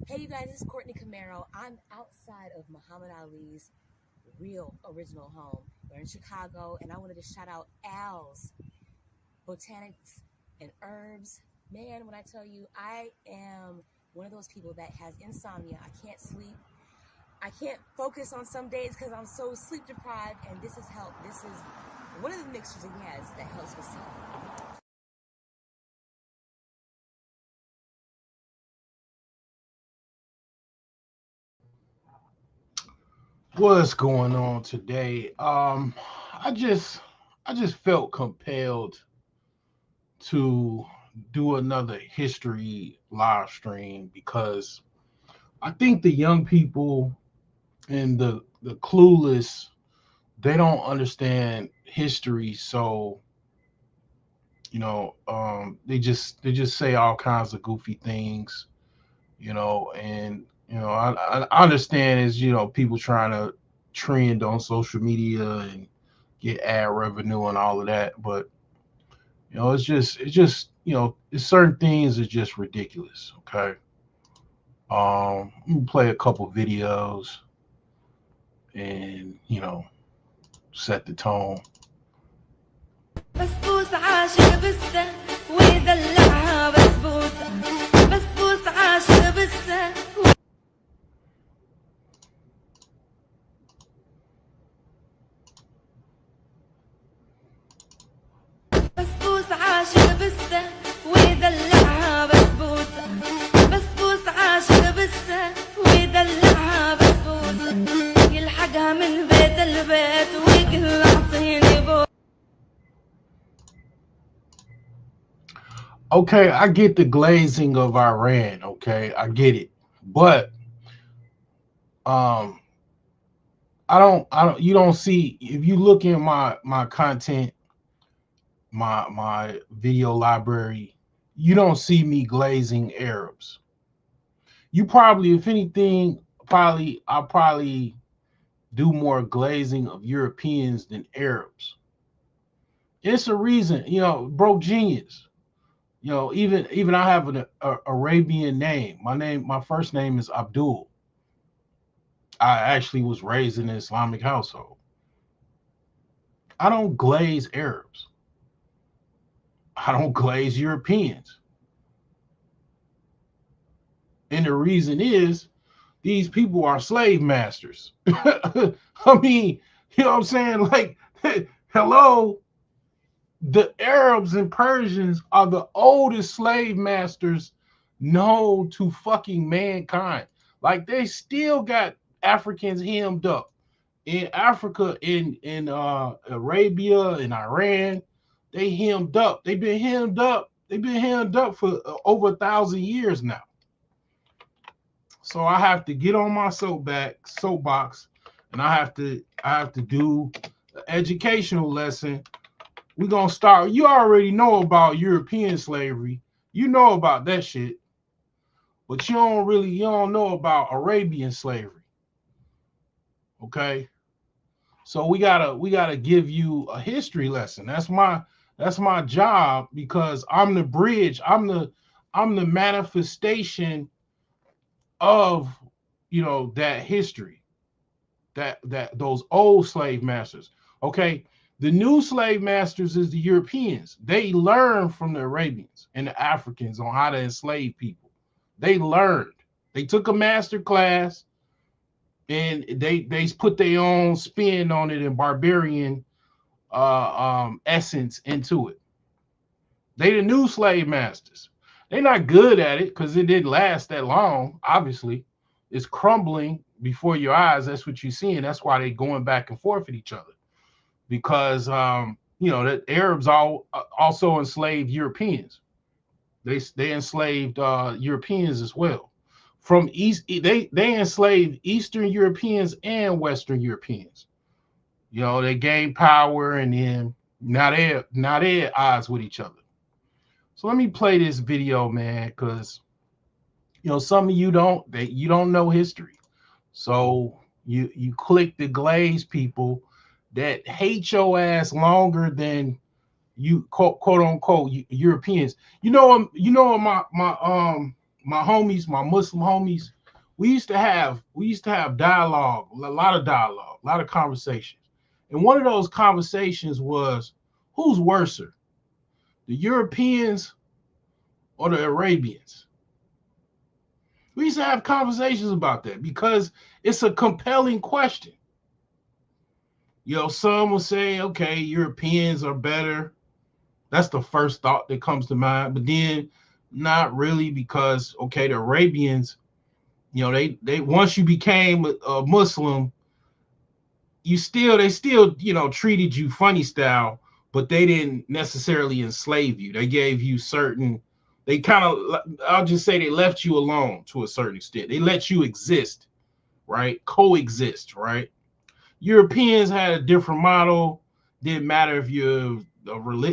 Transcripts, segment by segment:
Hey, you guys, it's Courtney Camaro. I'm outside of Muhammad Ali's real original home. We're in Chicago, and I wanted to shout out Al's Botanics and Herbs. Man, when I tell you, I am one of those people that has insomnia. I can't sleep. I can't focus on some days because I'm so sleep deprived, and this has helped. This is one of the mixtures he has that helps with sleep. What's going on today? I just felt compelled to do another history live stream because I think the young people and the clueless, they don't understand history. So they just say all kinds of goofy things. And I understand is people trying to trend on social media and get ad revenue and all of that, but it's certain things is just ridiculous. Okay. I'm gonna play a couple videos and set the tone. بسبوس عاشق بسه ويدلعها بسبوسة بسبوس عاشق بسه بسبوس عاشق بسه ويدلعها بسبوسة بسبوس عاشق بسه ويدلعها بسبوسة يلحقها من بيت البيت ويقول اعطيني بوسة. Okay, I get the glazing of Iran. Okay, I get it, but um, I don't. You don't see if you look in my content, my video library. You don't see me glazing Arabs. You probably, if anything, I'll probably do more glazing of Europeans than Arabs. It's a reason, broke genius. Even I have an Arabian name. My first name is Abdul. I actually was raised in an Islamic household. I don't glaze Arabs. I don't glaze Europeans. And the reason is these people are slave masters. I mean, you know what I'm saying? Like, hello, the Arabs and Persians are the oldest slave masters known to fucking mankind. Like, they still got Africans hemmed up in Africa, in Arabia, in Iran. They hemmed up. They've been hemmed up. They've been hemmed up for over 1,000 years now. So I have to get on my soapbox, and I have to do an educational lesson. We're gonna start. You already know about European slavery. You know about that shit, but you don't know about Arabian slavery. Okay. So we gotta give you a history lesson. That's my job because I'm the bridge. I'm the manifestation of that history, that those old slave masters. Okay, the new slave masters is the Europeans. They learned from the Arabians and the Africans on how to enslave people. They learned. They took a master class and they put their own spin on it and barbarian essence into it. They the new slave masters. They're not good at it because it didn't last that long. Obviously, it's crumbling before your eyes. That's what you're seeing. That's why they're going back and forth at each other because the Arabs also enslaved Europeans. They enslaved Europeans as well. From east, they enslaved Eastern Europeans and Western Europeans. They gained power, and then now they at odds with each other. So let me play this video, man, because some of you don't know history. So you click the glaze people that hate your ass longer than you quote unquote Europeans. My homies, my Muslim homies, we used to have dialogue, a lot of dialogue, a lot of conversations. And one of those conversations was, who's worser, the Europeans or the Arabians? We used to have conversations about that because it's a compelling question. You know, some will say, okay, Europeans are better. That's the first thought that comes to mind. But then not really, because, okay, the Arabians, you know, they once you became a Muslim, they still, you know, treated you funny style, but they didn't necessarily enslave you. They gave you certain, they kind of, I'll just say they left you alone to a certain extent. They let you exist, right? Coexist, right? Europeans had a different model. Didn't matter if you're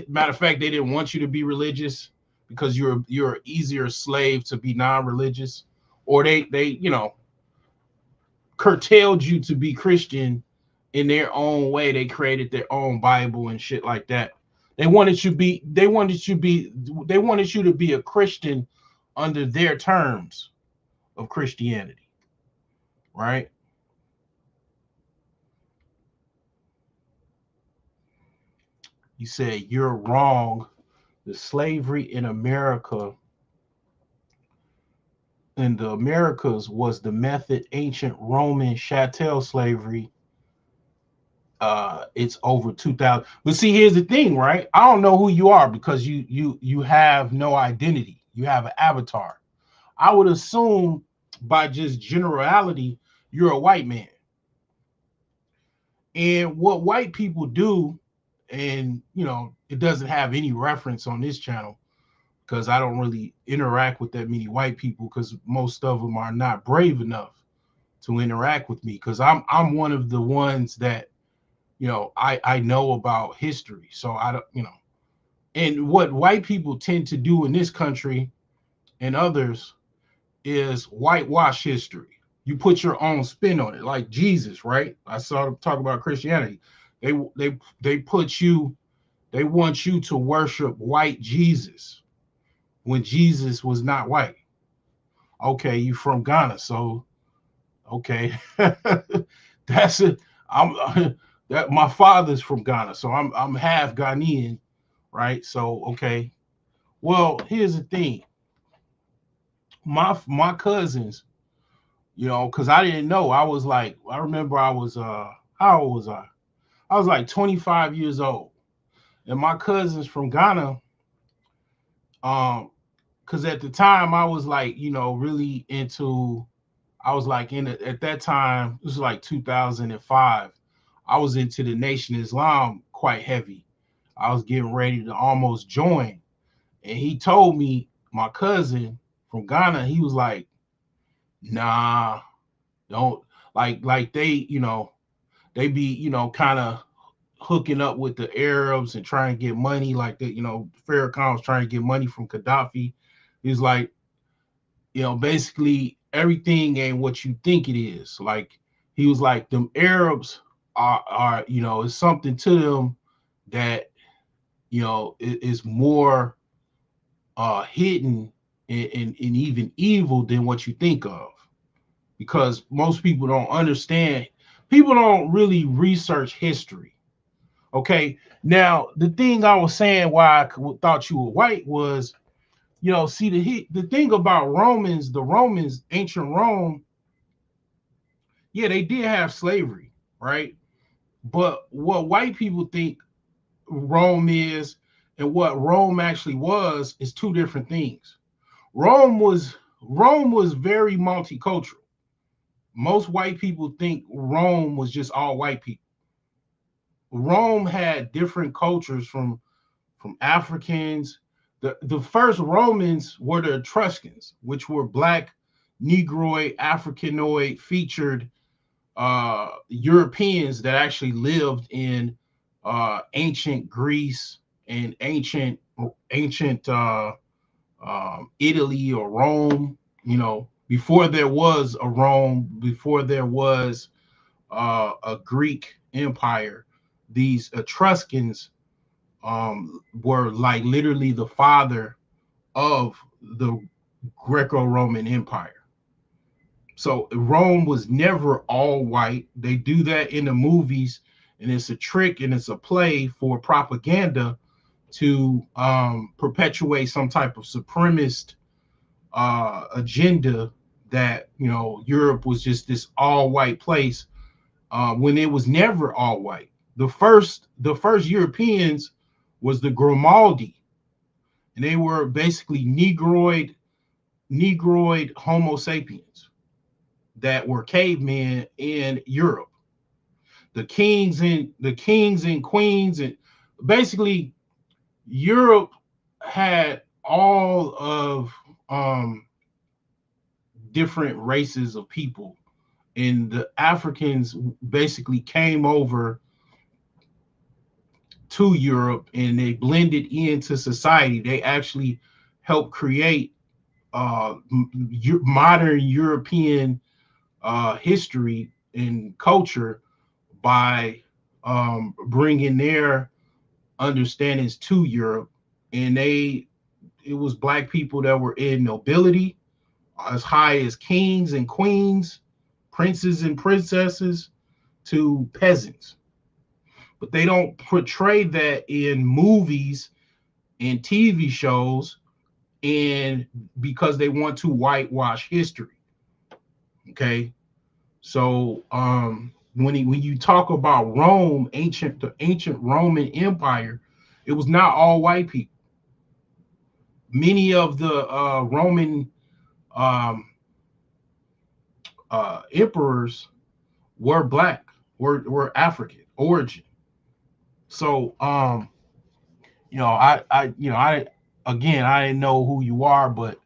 matter of fact, they didn't want you to be religious because you're easier slave to be non-religious, or they you know, curtailed you to be Christian in their own way. They created their own Bible and shit like that. They wanted you to be a Christian under their terms of Christianity, right? You say you're wrong. The slavery in America, in the Americas, was the method ancient Roman chattel slavery. It's over 2000. But see, here's the thing, right? I don't know who you are because you have no identity. You have an avatar. I would assume by just generality, you're a white man. And what white people do, and you know, it doesn't have any reference on this channel because I don't really interact with that many white people because most of them are not brave enough to interact with me because I'm one of the ones that, you know, I know about history. So I don't, you know, and what white people tend to do in this country and others is whitewash history. You put your own spin on it, like Jesus, right? I saw them talk about Christianity. They put you, they want you to worship white Jesus when Jesus was not white. Okay, you from Ghana, so okay, that's it. I'm that my father's from Ghana, so I'm half Ghanaian, right? So okay, well here's the thing. My cousins, you know, because I didn't know. I was like, I remember I was how old was I? I was like 25 years old, and my cousins from Ghana, because at the time I was like, you know, really into. I was like at that time, this was like 2005. I was into the Nation of Islam quite heavy. I was getting ready to almost join, and he told me, my cousin from Ghana, he was like, nah, don't, like they, you know, they be, you know, kind of hooking up with the Arabs and trying to get money, like that, you know, Farrakhan was trying to get money from Gaddafi. He's like, you know, basically everything ain't what you think it is. Like he was like, them Arabs are you know, it's something to them that, you know, is more hidden and even evil than what you think of, because most people don't understand. People don't really research history. Okay, now the thing I was saying why I thought you were white was, you know, see the thing about Romans, the Romans, ancient Rome, yeah, they did have slavery, right? But what white people think Rome is and what Rome actually was is two different things. Rome was very multicultural. Most white people think Rome was just all white people. Rome had different cultures from Africans. The first Romans were the Etruscans, which were black, Negroid, Africanoid featured Europeans that actually lived in ancient Greece and ancient Italy or Rome, you know, before there was a Rome, before there was a Greek empire. These Etruscans were like literally the father of the Greco-Roman Empire. So Rome was never all white. They do that in the movies, and it's a trick and it's a play for propaganda to perpetuate some type of supremacist agenda that, you know, Europe was just this all white place when it was never all white. The first Europeans was the Grimaldi, and they were basically negroid Homo sapiens that were cavemen in Europe. The kings and queens, and basically Europe had all of different races of people, and the Africans basically came over to Europe and they blended into society. They actually helped create modern European history and culture by bringing their understandings to Europe. And it was black people that were in nobility, as high as kings and queens, princes and princesses, to peasants. But they don't portray that in movies and TV shows, and because they want to whitewash history. Okay, so when you talk about Rome, the ancient Roman Empire, it was not all white people. Many of the Roman emperors were black, were African origin. So I again, I didn't know who you are, but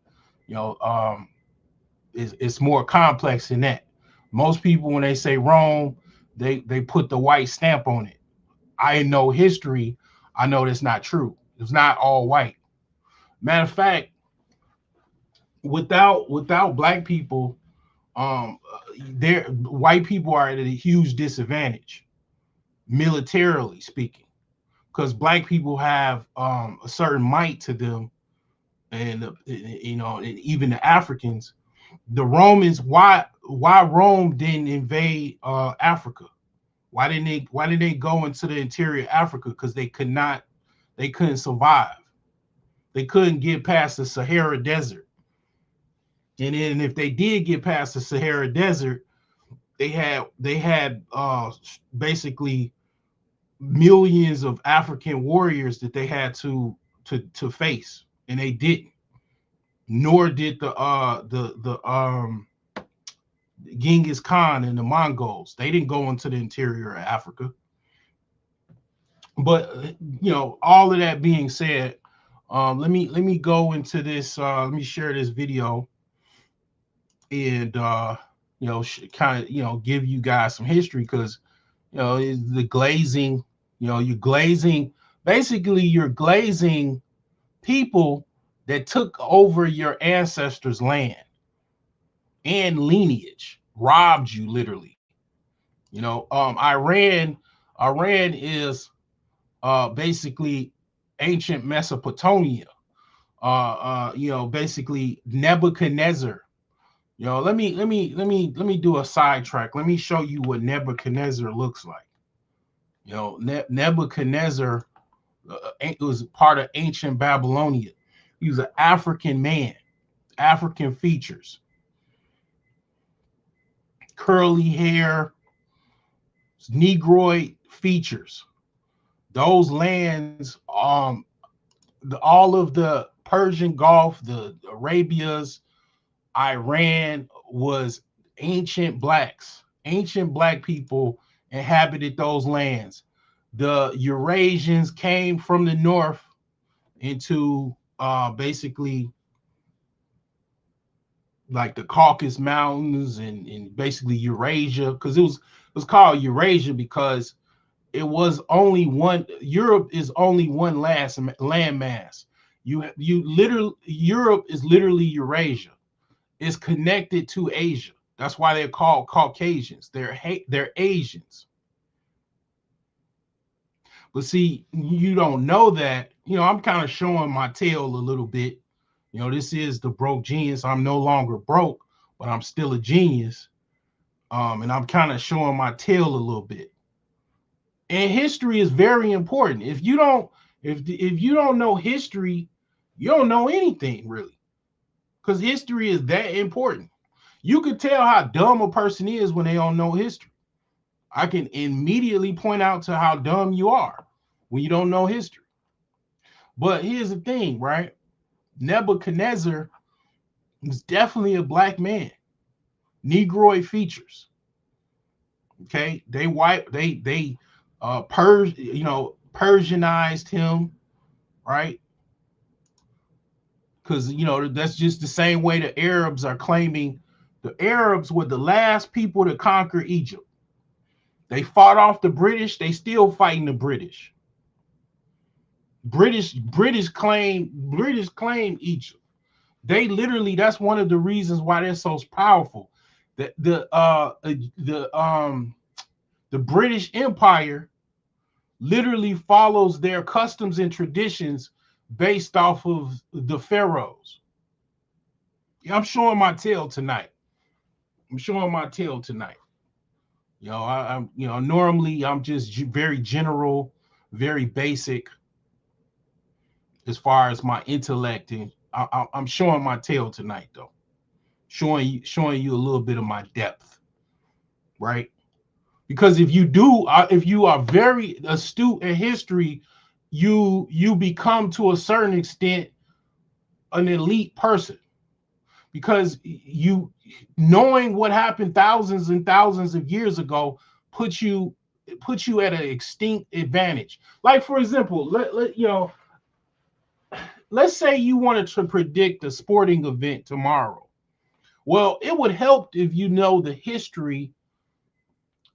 it's more complex than that. Most people, when they say Rome, they put the white stamp on it. I know history. I know that's not true. It's not all white. Matter of fact, without black people, white people are at a huge disadvantage, militarily speaking, because black people have a certain might to them, and and even the Africans. The Romans, why Rome didn't invade Africa? Why didn't they go into the interior of Africa? Because they couldn't survive. They couldn't get past the Sahara Desert. And then if they did get past the Sahara Desert, they had basically millions of African warriors that they had to face, and they didn't. Nor did the Genghis Khan and the Mongols. They didn't go into the interior of Africa. But all of that being said, let me go into this. Let me share this video, and kind of give you guys some history, because the glazing. You're glazing. Basically, you're glazing people that took over your ancestors' land and lineage, robbed you literally. Iran is basically ancient Mesopotamia. Basically Nebuchadnezzar. Let me do a sidetrack. Let me show you what Nebuchadnezzar looks like. Nebuchadnezzar was part of ancient Babylonia. He was an African man, African features, curly hair, Negroid features. Those lands, all of the Persian Gulf, the Arabias, Iran, was ancient blacks. Ancient black people inhabited those lands. The Eurasians came from the north into basically like the Caucasus Mountains and basically Eurasia, because it was called Eurasia because it was only one. Europe is only one landmass. Europe is literally Eurasia. It's connected to Asia. That's why they're called Caucasians. They're Asians. But see, you don't know that. I'm kind of showing my tail a little bit. This is the broke genius. I'm no longer broke, but I'm still a genius. And I'm kind of showing my tail a little bit. And history is very important. If you don't know history, you don't know anything really, because history is that important. You could tell how dumb a person is when they don't know history. I can immediately point out to how dumb you are when you don't know history. But here's the thing, right? Nebuchadnezzar was definitely a black man, Negroid features. Okay, they Persianized him, right? Because that's just the same way the Arabs are claiming. The Arabs were the last people to conquer Egypt. They fought off the British. They still fighting the British. British claim Egypt. They literally, that's one of the reasons why they're so powerful. The British Empire literally follows their customs and traditions based off of the pharaohs. I'm showing my tail tonight. Normally I'm just very general, very basic as far as my intellect, and I'm showing my tail tonight, though. Showing you a little bit of my depth, right? Because if you are very astute in history, you become to a certain extent an elite person, because you knowing what happened thousands and thousands of years ago puts you at an extinct advantage. Like, for example, let's say you wanted to predict a sporting event tomorrow. Well, it would help if you know the history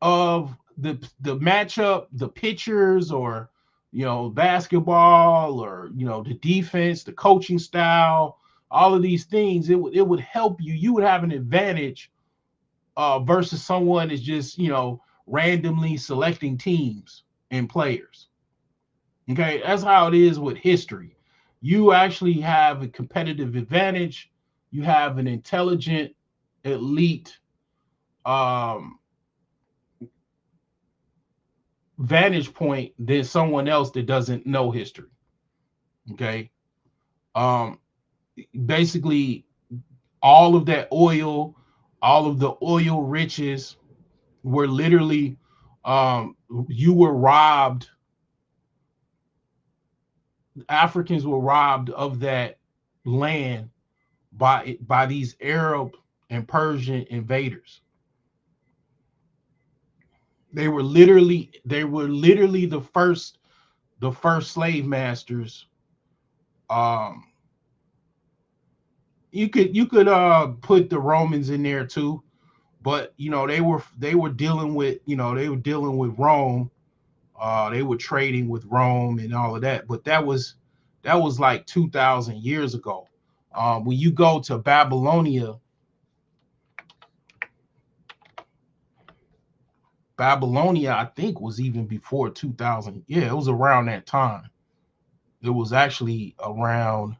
of the matchup, the pitchers, or basketball, or the defense, the coaching style, all of these things. It would help you. You would have an advantage versus someone is just randomly selecting teams and players. Okay, that's how it is with history. You actually have a competitive advantage. You have an intelligent, elite vantage point than someone else that doesn't know history. Okay. Basically, all of that oil, all of the oil riches were literally, you were robbed. Africans were robbed of that land by these Arab and Persian invaders. They were literally the first slave masters. You could put the Romans in there too, but they were dealing with Rome. They were trading with Rome and all of that, but that was like 2,000 years ago. When you go to Babylonia, I think was even before 2000. Yeah, it was around that time. It was actually around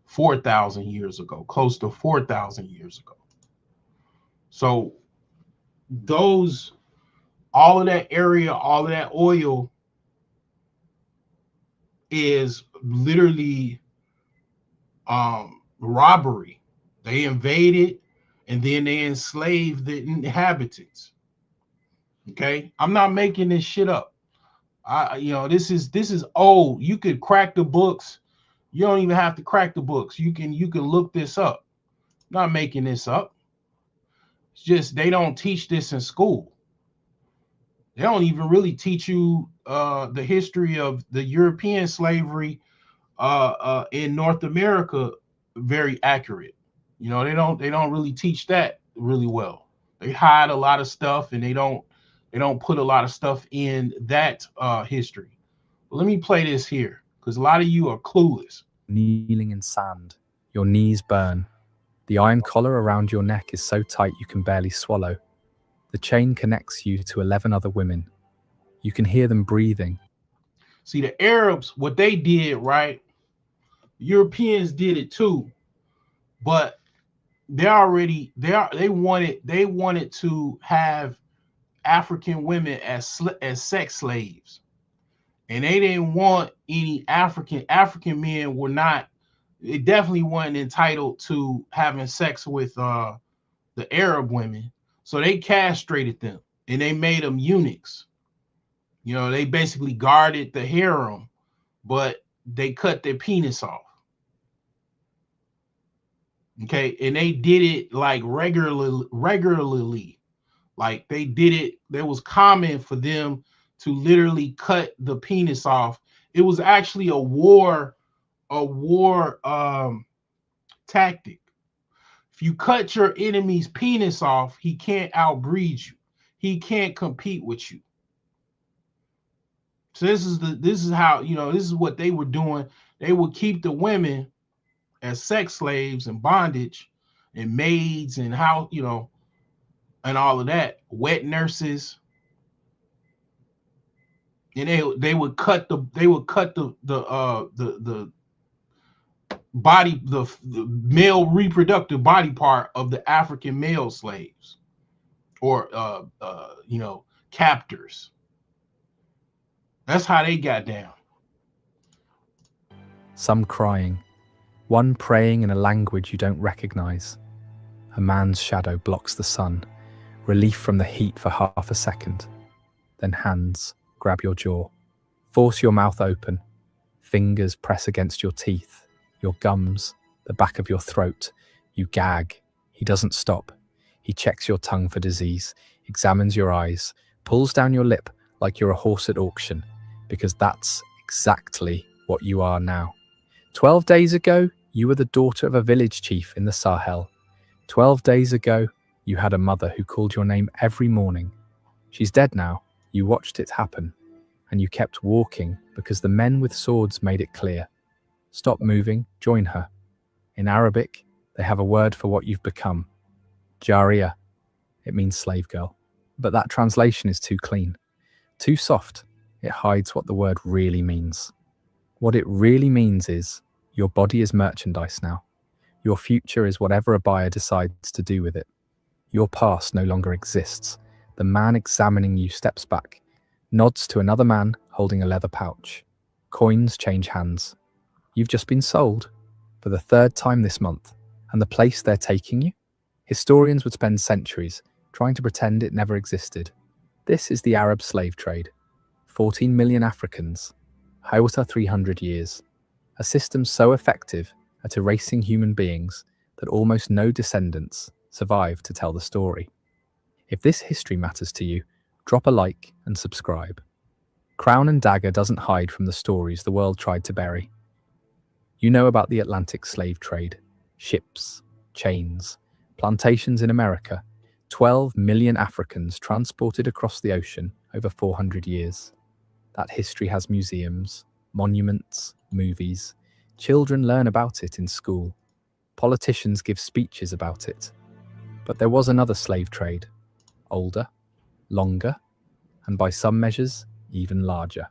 4,000 years ago, close to 4,000 years ago. So all of that area, all of that oil is literally robbery. They invaded and then they enslaved the inhabitants. Okay, I'm not making this shit up. This is old. You could crack the books. You don't even have to crack the books. You can look this up. I'm not making this up. It's just they don't teach this in school. They don't even really teach you the history of the European slavery in North America very accurate. They don't really teach that really well. They hide a lot of stuff, and they don't put a lot of stuff in that history. But let me play this here, because a lot of you are clueless. Kneeling in sand, your knees burn. The iron collar around your neck is so tight you can barely swallow. The chain connects you to 11 other women. You can hear them breathing. See, the Arabs, what they did, right? Europeans did it too. But they wanted to have African women as sex slaves, and they didn't want any African men were not. They definitely weren't entitled to having sex with the Arab women, so they castrated them and they made them eunuchs. You know, they basically guarded the harem, but they cut their penis off. Okay, and they did it like regularly. Like they did it, there was common for them to literally cut the penis off. It was actually a war tactic. If you cut your enemy's penis off, he can't outbreed you. He can't compete with you. So this is how, you know, this is what they were doing. They would keep the women as sex slaves and bondage and maids and how, you know, and all of that, wet nurses. And they would cut the body, the male reproductive body part of the African male slaves or you know, captors. That's how they got down. Some crying, one praying in a language you don't recognize. A man's shadow blocks the sun, relief from the heat for half a second. Then hands grab your jaw, force your mouth open, fingers press against your teeth, your gums, the back of your throat. You gag. He doesn't stop. He checks your tongue for disease, examines your eyes, pulls down your lip like you're a horse at auction, because that's exactly what you are now. 12 days ago, you were the daughter of a village chief in the Sahel. 12 days ago, you had a mother who called your name every morning. She's dead now. You watched it happen, and you kept walking because the men with swords made it clear. Stop moving, join her. In Arabic, they have a word for what you've become. Jariya. It means slave girl. But that translation is too clean, too soft. It hides what the word really means. What it really means is your body is merchandise now. Your future is whatever a buyer decides to do with it. Your past no longer exists. The man examining you steps back, nods to another man holding a leather pouch. Coins change hands. You've just been sold for the third time this month, and the place they're taking you? Historians would spend centuries trying to pretend it never existed. This is the Arab slave trade. 14 million Africans. Hawata 300 years. A system so effective at erasing human beings that almost no descendants survive to tell the story. If this history matters to you, drop a like and subscribe. Crown and Dagger doesn't hide from the stories the world tried to bury. You know about the Atlantic slave trade, ships, chains, plantations in America, 12 million Africans transported across the ocean over 400 years. That history has museums, monuments, movies. Children learn about it in school. Politicians give speeches about it. But there was another slave trade, older, longer, and by some measures, even larger.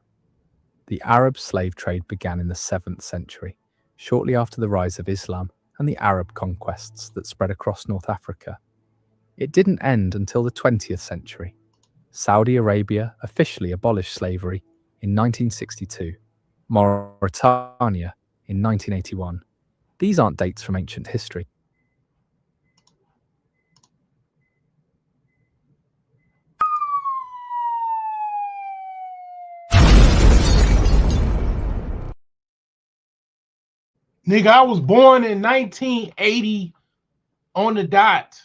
The Arab slave trade began in the 7th century, shortly after the rise of Islam and the Arab conquests that spread across North Africa. It didn't end until the 20th century. Saudi Arabia officially abolished slavery in 1962, Mauritania in 1981. These aren't dates from ancient history. Nigga, I was born in 1980 on the dot.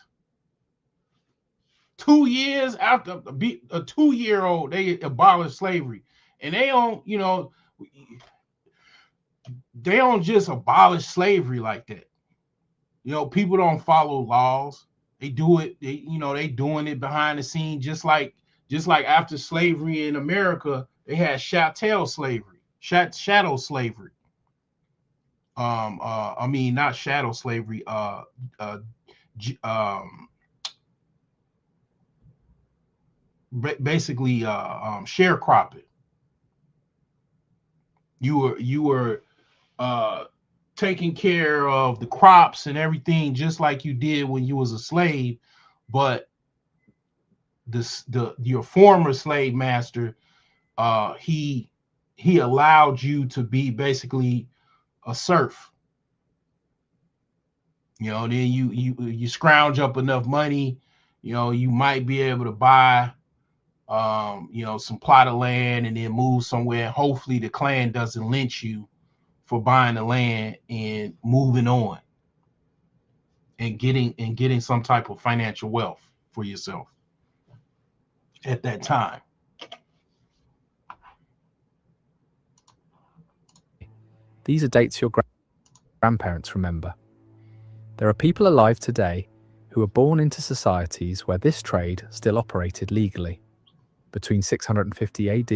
2 years after a 2-year-old, they abolished slavery. And they don't, you know, they don't just abolish slavery like that. You know, people don't follow laws. They do it, they doing it behind the scenes, just like after slavery in America, they had chattel slavery, shadow slavery. I mean, not shadow slavery, basically sharecropping. You were taking care of the crops and everything, just like you did when you was a slave. But your former slave master, he allowed you to be basically a serf. You know, then you scrounge up enough money, you know, you might be able to buy you know, some plot of land and then move somewhere. Hopefully the clan doesn't lynch you for buying the land and moving on and getting some type of financial wealth for yourself at that time. These are dates your grandparents remember. There are people alive today who were born into societies where this trade still operated legally. Between 650 AD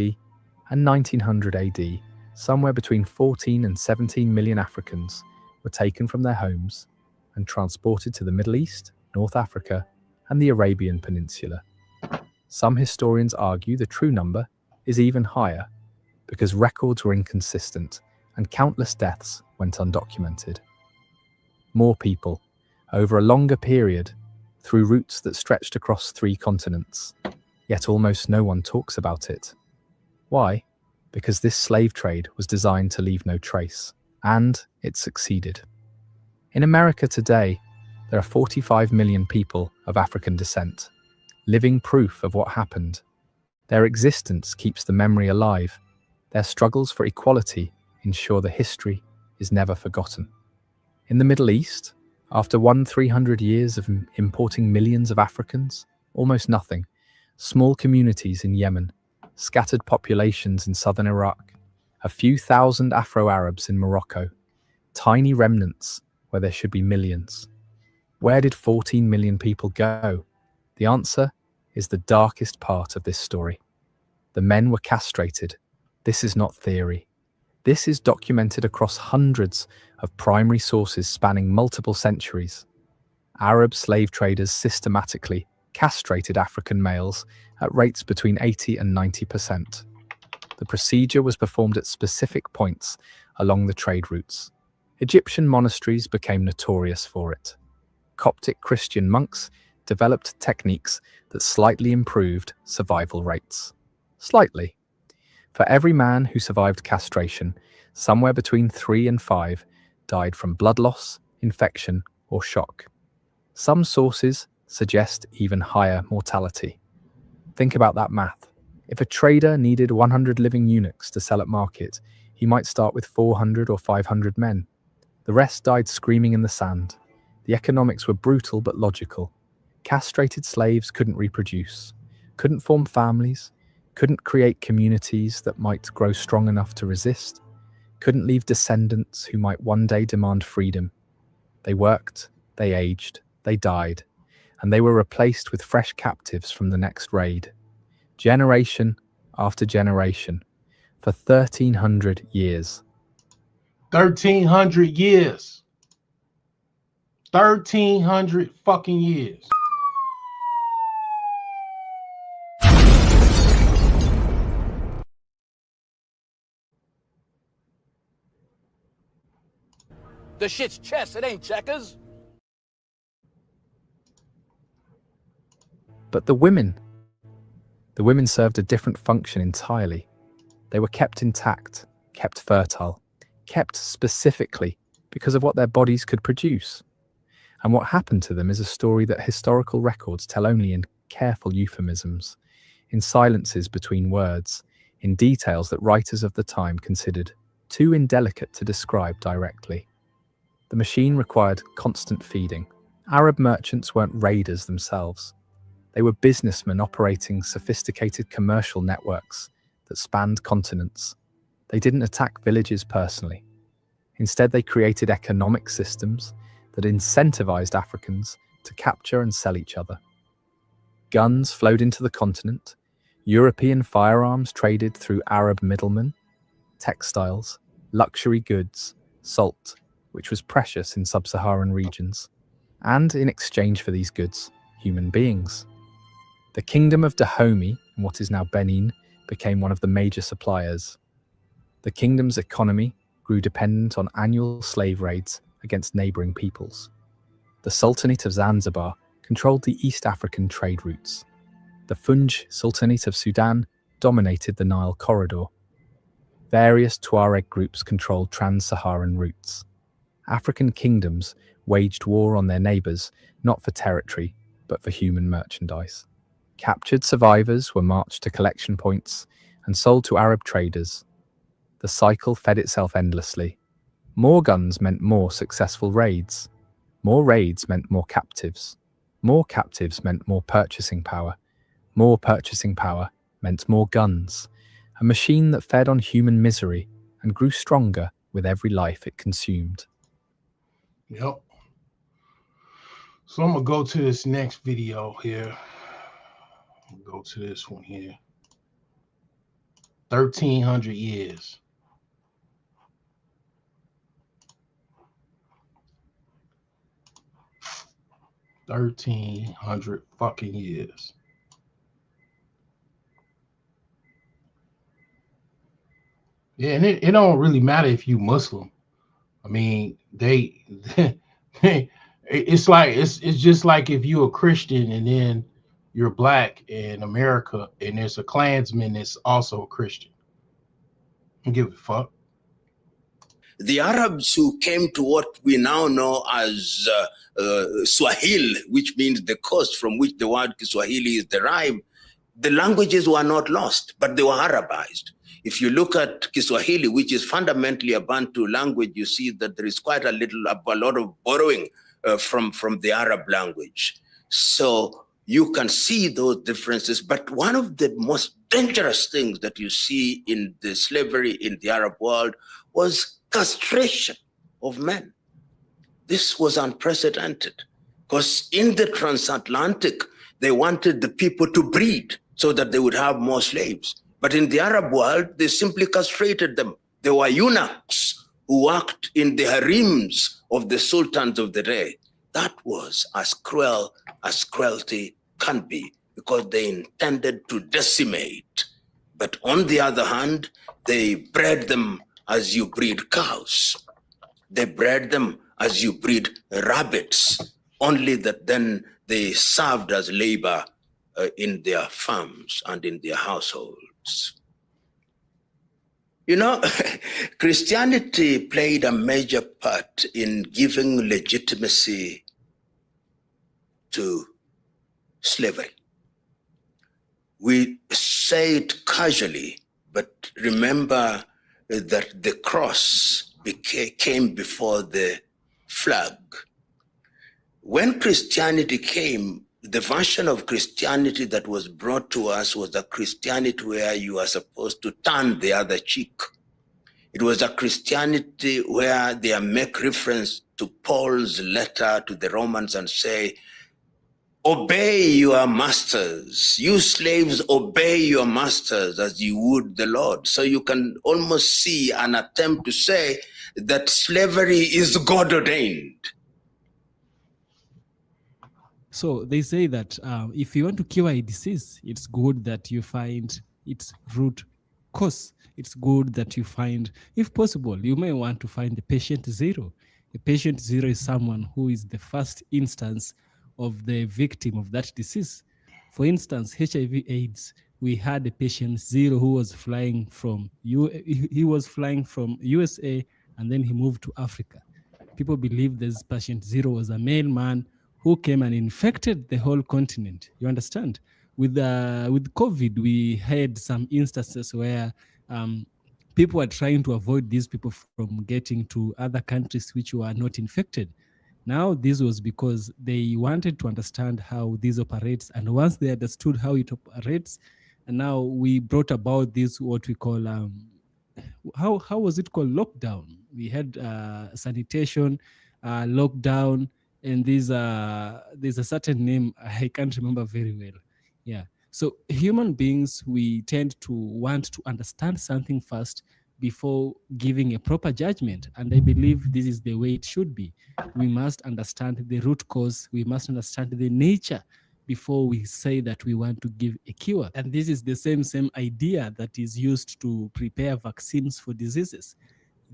and 1900 AD, somewhere between 14 and 17 million Africans were taken from their homes and transported to the Middle East, North Africa, and the Arabian Peninsula. Some historians argue the true number is even higher because records were inconsistent and countless deaths went undocumented. More people, over a longer period, through routes that stretched across 3 continents. Yet almost no one talks about it. Why? Because this slave trade was designed to leave no trace, and it succeeded. In America today, there are 45 million people of African descent, living proof of what happened. Their existence keeps the memory alive. Their struggles for equality ensure the history is never forgotten. In the Middle East, after 300 years of importing millions of Africans, almost nothing. Small communities in Yemen, scattered populations in southern Iraq, a few thousand Afro-Arabs in Morocco, tiny remnants where there should be millions. Where did 14 million people go? The answer is the darkest part of this story. The men were castrated. This is not theory. This is documented across hundreds of primary sources spanning multiple centuries. Arab slave traders systematically castrated African males at rates between 80 and 90%. The procedure was performed at specific points along the trade routes. Egyptian monasteries became notorious for it. Coptic Christian monks developed techniques that slightly improved survival rates. Slightly. For every man who survived castration, somewhere between 3 and 5 died from blood loss, infection, or shock. Some sources suggest even higher mortality. Think about that math. If a trader needed 100 living eunuchs to sell at market, he might start with 400 or 500 men. The rest died screaming in the sand. The economics were brutal but logical. Castrated slaves couldn't reproduce, couldn't form families, couldn't create communities that might grow strong enough to resist, couldn't leave descendants who might one day demand freedom. They worked, they aged, they died, and they were replaced with fresh captives from the next raid. Generation after generation, for 1,300 years. 1,300 years. 1,300 fucking years. The shit's chess, it ain't checkers. But the women served a different function entirely. They were kept intact, kept fertile, kept specifically because of what their bodies could produce. And what happened to them is a story that historical records tell only in careful euphemisms, in silences between words, in details that writers of the time considered too indelicate to describe directly. The machine required constant feeding. Arab merchants weren't raiders themselves. They were businessmen operating sophisticated commercial networks that spanned continents. They didn't attack villages personally. Instead, they created economic systems that incentivized Africans to capture and sell each other. Guns flowed into the continent. European firearms traded through Arab middlemen. Textiles, luxury goods, salt, which was precious in sub-Saharan regions. And in exchange for these goods, human beings. The kingdom of Dahomey, in what is now Benin, became one of the major suppliers. The kingdom's economy grew dependent on annual slave raids against neighbouring peoples. The Sultanate of Zanzibar controlled the East African trade routes. The Funj Sultanate of Sudan dominated the Nile corridor. Various Tuareg groups controlled trans-Saharan routes. African kingdoms waged war on their neighbours, not for territory, but for human merchandise. Captured survivors were marched to collection points and sold to Arab traders. The cycle fed itself endlessly. More guns meant more successful raids. More raids meant more captives. More captives meant more purchasing power. More purchasing power meant more guns. A machine that fed on human misery and grew stronger with every life it consumed. Yep. So I'm going to go to this next video here. Go to this one here. 1,300 years. 1,300 fucking years. Yeah, and it don't really matter if you Muslim. I mean, it's like it's just like if you're a Christian and then you're black in America and there's a Klansman that's also a Christian. I don't give a fuck. The Arabs who came to what we now know as Swahili, which means the coast from which the word Swahili is derived, the languages were not lost, but they were Arabized. If you look at Kiswahili, which is fundamentally a Bantu language, you see that there is quite a lot of borrowing from the Arab language. So you can see those differences. But one of the most dangerous things that you see in the slavery in the Arab world was castration of men. This was unprecedented because in the transatlantic, they wanted the people to breed so that they would have more slaves. But in the Arab world, they simply castrated them. They were eunuchs who worked in the harems of the sultans of the day. That was as cruel as cruelty can be because they intended to decimate. But on the other hand, they bred them as you breed cows. They bred them as you breed rabbits, only that then they served as labor in their farms and in their households. You know, Christianity played a major part in giving legitimacy to slavery. We say it casually, but remember that the cross came before the flag. When Christianity came, the version of Christianity that was brought to us was a Christianity where you are supposed to turn the other cheek. It was a Christianity where they make reference to Paul's letter to the Romans and say, obey your masters. You slaves, obey your masters as you would the Lord. So you can almost see an attempt to say that slavery is God ordained. So they say that if you want to cure a disease, it's good that you find its root cause. It's good that you find, if possible, you may want to find the patient zero. The patient zero is someone who is the first instance of the victim of that disease. For instance, HIV/AIDS, we had a patient zero who was flying from USA and then he moved to Africa. People believe this patient zero was a male man who came and infected the whole continent. You understand? With COVID, we had some instances where people were trying to avoid these people from getting to other countries which were not infected. Now, this was because they wanted to understand how this operates. And once they understood how it operates, and now we brought about this, what we call, how was it called? Lockdown. We had sanitation, lockdown, and there's a certain name I can't remember very well. Yeah. So human beings, we tend to want to understand something first before giving a proper judgment. And I believe this is the way it should be. We must understand the root cause. We must understand the nature before we say that we want to give a cure. And this is the same idea that is used to prepare vaccines for diseases.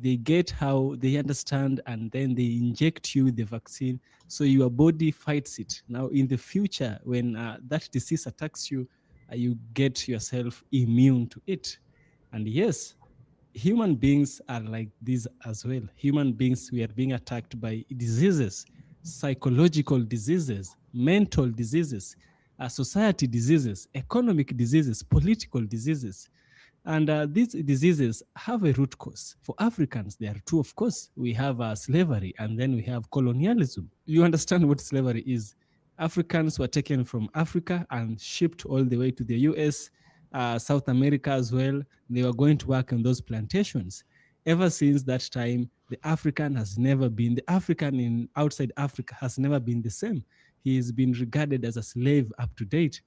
They get how they understand, and then they inject you with the vaccine so your body fights it. Now, in the future, when that disease attacks you, you get yourself immune to it. And yes, human beings are like this as well. Human beings, we are being attacked by diseases, psychological diseases, mental diseases, society diseases, economic diseases, political diseases. And these diseases have a root cause. For Africans, there are two, of course. We have slavery, and then we have colonialism. You understand what slavery is. Africans were taken from Africa and shipped all the way to the US, South America as well. They were going to work on those plantations. Ever since that time, the African in outside Africa has never been the same. He has been regarded as a slave up to date.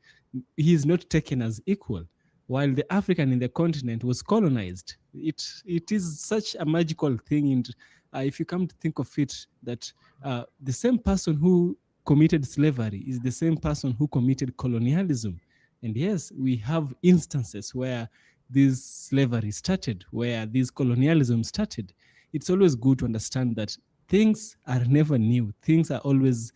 He is not taken as equal. While the African in the continent was colonized. It is such a magical thing. And if you come to think of it, that the same person who committed slavery is the same person who committed colonialism. And yes, we have instances where this slavery started, where this colonialism started. It's always good to understand that things are never new. Things are always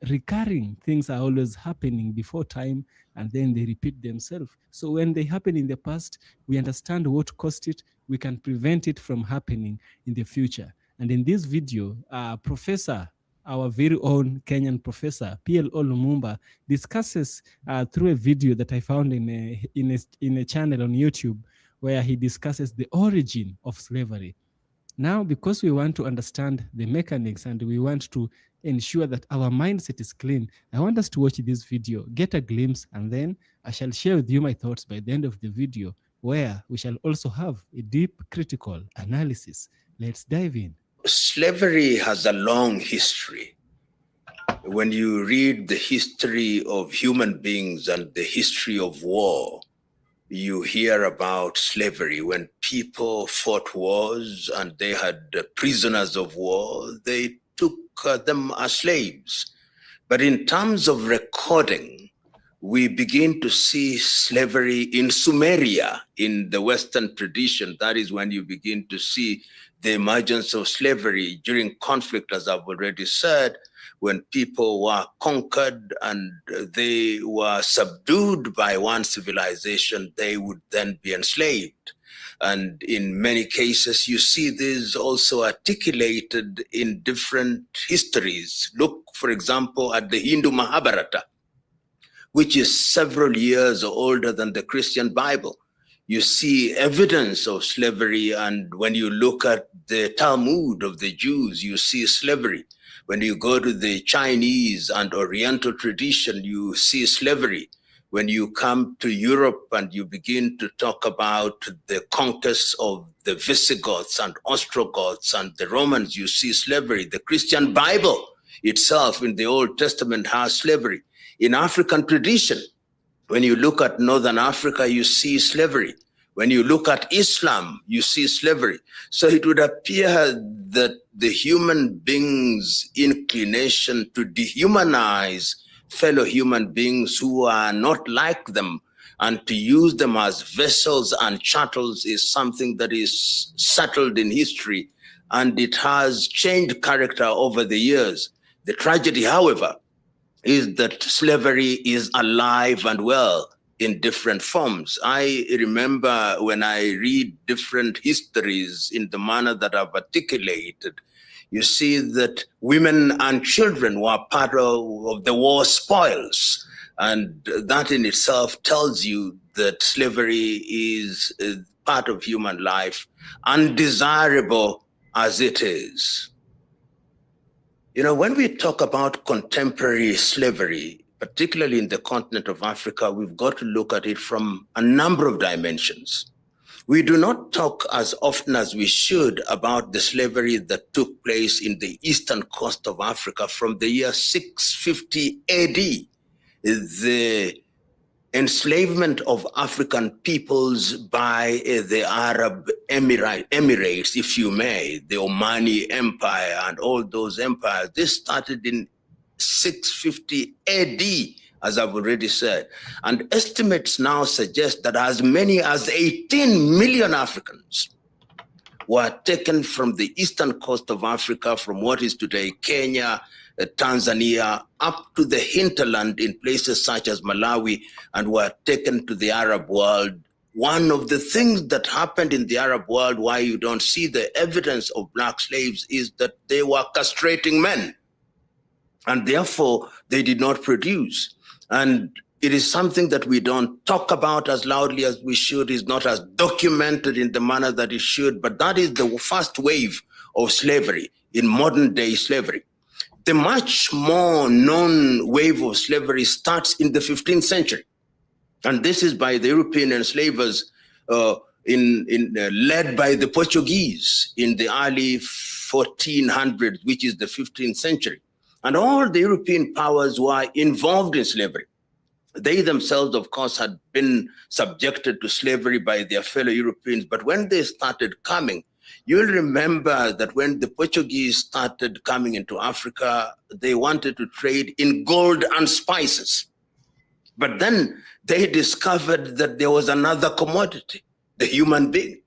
recurring. Things are always happening before time, and then they repeat themselves. So when they happen in the past, we understand what caused it. We can prevent it from happening in the future. And in this video, Professor, our very own Kenyan professor, PLO Lumumba, discusses through a video that I found in a channel on YouTube, where he discusses the origin of slavery. Now, because we want to understand the mechanics and we want to ensure that our mindset is clean, I want us to watch this video, get a glimpse, and then I shall share with you my thoughts by the end of the video, where we shall also have a deep critical analysis. Let's dive in. Slavery has a long history. When you read the history of human beings and the history of war, you hear about slavery. When people fought wars and they had prisoners of war, they took them as slaves. But in terms of recording, we begin to see slavery in Sumeria, in the Western tradition. That is when you begin to see the emergence of slavery during conflict, as I've already said, when people were conquered and they were subdued by one civilization, they would then be enslaved. And in many cases, you see this also articulated in different histories. Look, for example, at the Hindu Mahabharata, which is several years older than the Christian Bible. You see evidence of slavery, and when you look at the Talmud of the Jews, you see slavery. When you go to the Chinese and Oriental tradition, you see slavery. When you come to Europe and you begin to talk about the conquest of the Visigoths and Ostrogoths and the Romans, you see slavery. The Christian Bible itself in the Old Testament has slavery. In African tradition, when you look at Northern Africa, you see slavery. When you look at Islam, you see slavery. So it would appear that the human being's inclination to dehumanize fellow human beings who are not like them and to use them as vessels and chattels is something that is settled in history, and it has changed character over the years. The tragedy, however, is that slavery is alive and well in different forms. I remember when I read different histories in the manner that I've articulated, you see that women and children were part of the war spoils. And that in itself tells you that slavery is part of human life, undesirable as it is. You know, when we talk about contemporary slavery, particularly in the continent of Africa, we've got to look at it from a number of dimensions. We do not talk as often as we should about the slavery that took place in the eastern coast of Africa from the year 650 AD. The enslavement of African peoples by the Arab Emirates, if you may, the Omani Empire and all those empires. This started in 650 AD, as I've already said. And estimates now suggest that as many as 18 million Africans were taken from the eastern coast of Africa, from what is today Kenya, Tanzania, up to the hinterland in places such as Malawi, and were taken to the Arab world. One of the things that happened in the Arab world, why you don't see the evidence of black slaves, is that they were castrating men, and therefore they did not produce. And it is something that we don't talk about as loudly as we should, is not as documented in the manner that it should, but that is the first wave of slavery in modern day slavery. The much more known wave of slavery starts in the 15th century. And this is by the European enslavers led by the Portuguese in the early 1400s, which is the 15th century. And all the European powers were involved in slavery. They themselves, of course, had been subjected to slavery by their fellow Europeans. But when they started coming, you'll remember that when the Portuguese started coming into Africa, they wanted to trade in gold and spices. But then they discovered that there was another commodity, the human being.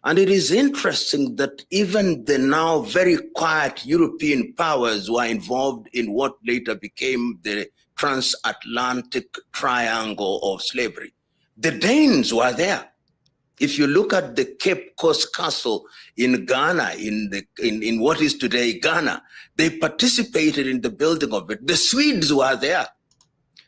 And it is interesting that even the now very quiet European powers were involved in what later became the transatlantic triangle of slavery. The Danes were there. If you look at the Cape Coast Castle in Ghana, in what is today Ghana, they participated in the building of it. The Swedes were there.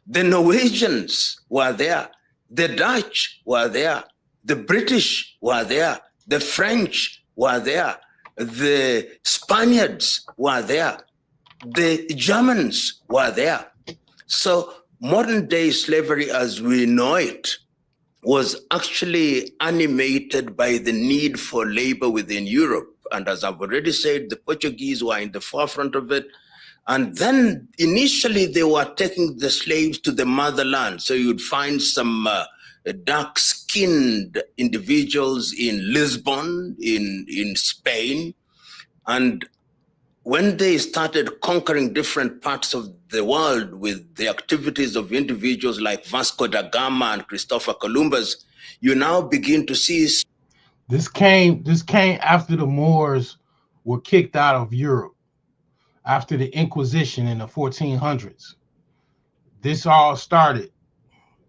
The Norwegians were there. The Dutch were there. The British were there. The French were there. The Spaniards were there. The Germans were there. So modern day slavery as we know it was actually animated by the need for labor within Europe. And as I've already said, the Portuguese were in the forefront of it. And then initially they were taking the slaves to the motherland. So you'd find some dark-skinned individuals in Lisbon, in Spain. And when they started conquering different parts of the world with the activities of individuals like Vasco da Gama and Christopher Columbus, you now begin to see. This came after the Moors were kicked out of Europe, after the Inquisition in the 1400s. This all started.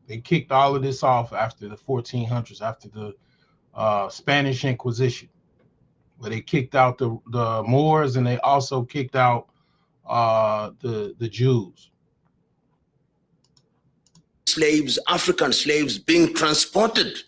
They kicked all of this off after the 1400s, after the Spanish Inquisition, where they kicked out the Moors, and they also kicked out the Jews. Slaves, African slaves, being transported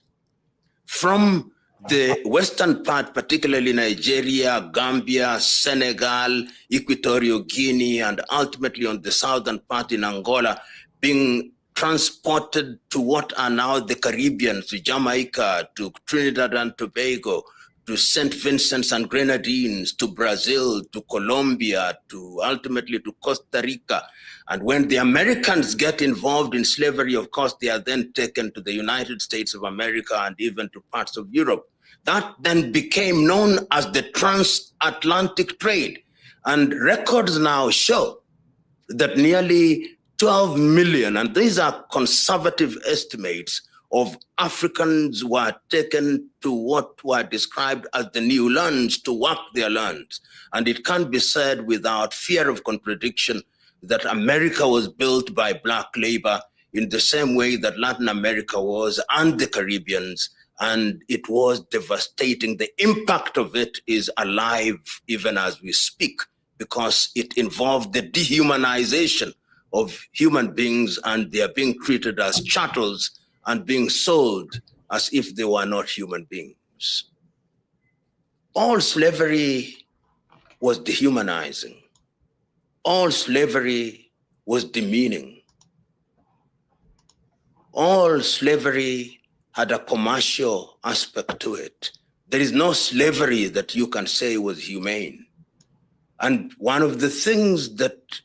from the western part, particularly Nigeria, Gambia, Senegal, Equatorial Guinea, and ultimately on the southern part in Angola, being transported to what are now the Caribbean, to Jamaica, to Trinidad and Tobago, to St. Vincent's and Grenadines, to Brazil, to Colombia, to ultimately to Costa Rica. And when the Americans get involved in slavery, of course, they are then taken to the United States of America and even to parts of Europe. That then became known as the transatlantic trade. And records now show that nearly 12 million, and these are conservative estimates, of Africans were taken to what were described as the new lands to work their lands. And it can't be said without fear of contradiction that America was built by black labor in the same way that Latin America was, and the Caribbeans, and it was devastating. The impact of it is alive even as we speak, because it involved the dehumanization of human beings, and they are being treated as chattels and being sold as if they were not human beings. All slavery was dehumanizing. All slavery was demeaning. All slavery had a commercial aspect to it. There is no slavery that you can say was humane. And one of the things that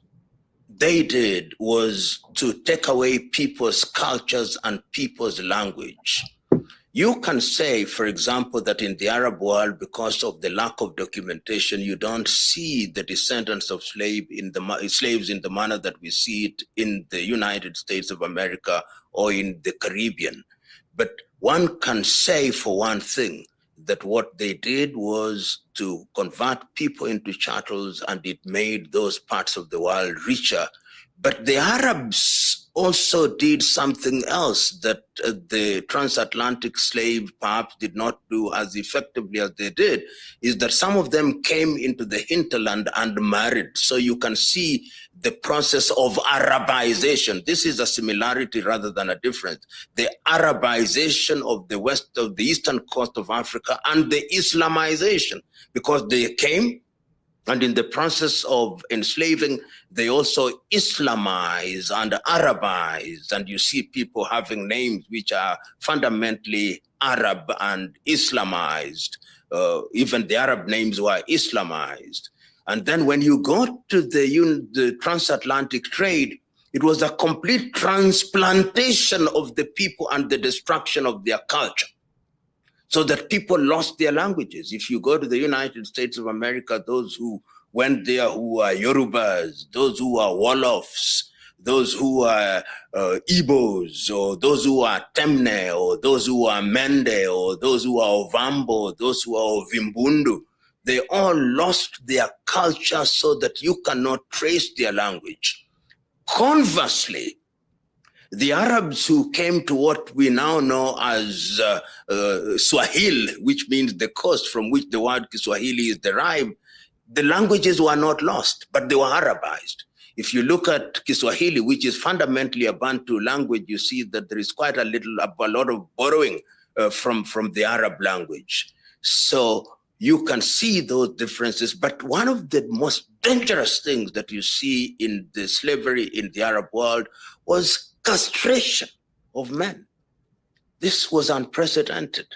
they did was to take away people's cultures and people's language. You can say, for example, that in the Arab world, because of the lack of documentation, you don't see the descendants of slaves in the manner that we see it in the United States of America or in the Caribbean. But one can say, for one thing, that what they did was to convert people into chattels, and it made those parts of the world richer. But the Arabs also did something else that the transatlantic slave perhaps did not do as effectively as they did, is that some of them came into the hinterland and married. So you can see the process of Arabization. This is a similarity rather than a difference. The Arabization of the of the eastern coast of Africa, and the Islamization, because they came, and in the process of enslaving, they also Islamize and Arabize. And you see people having names which are fundamentally Arab and Islamized. Even the Arab names were Islamized. And then when you go to the transatlantic trade, it was a complete transplantation of the people and the destruction of their culture, so that people lost their languages. If you go to the United States of America, those who went there who are Yorubas, those who are Wolofs, those who are Igbos, or those who are Temne, or those who are Mende, or those who are Ovambo, those who are Ovimbundu, they all lost their culture so that you cannot trace their language. Conversely, the Arabs who came to what we now know as Swahili, which means the coast from which the word Kiswahili is derived, the languages were not lost, but they were Arabized. If you look at Kiswahili, which is fundamentally a Bantu language, you see that there is quite a lot of borrowing from the Arab language. So you can see those differences. But one of the most dangerous things that you see in the slavery in the Arab world was castration of men. This was unprecedented,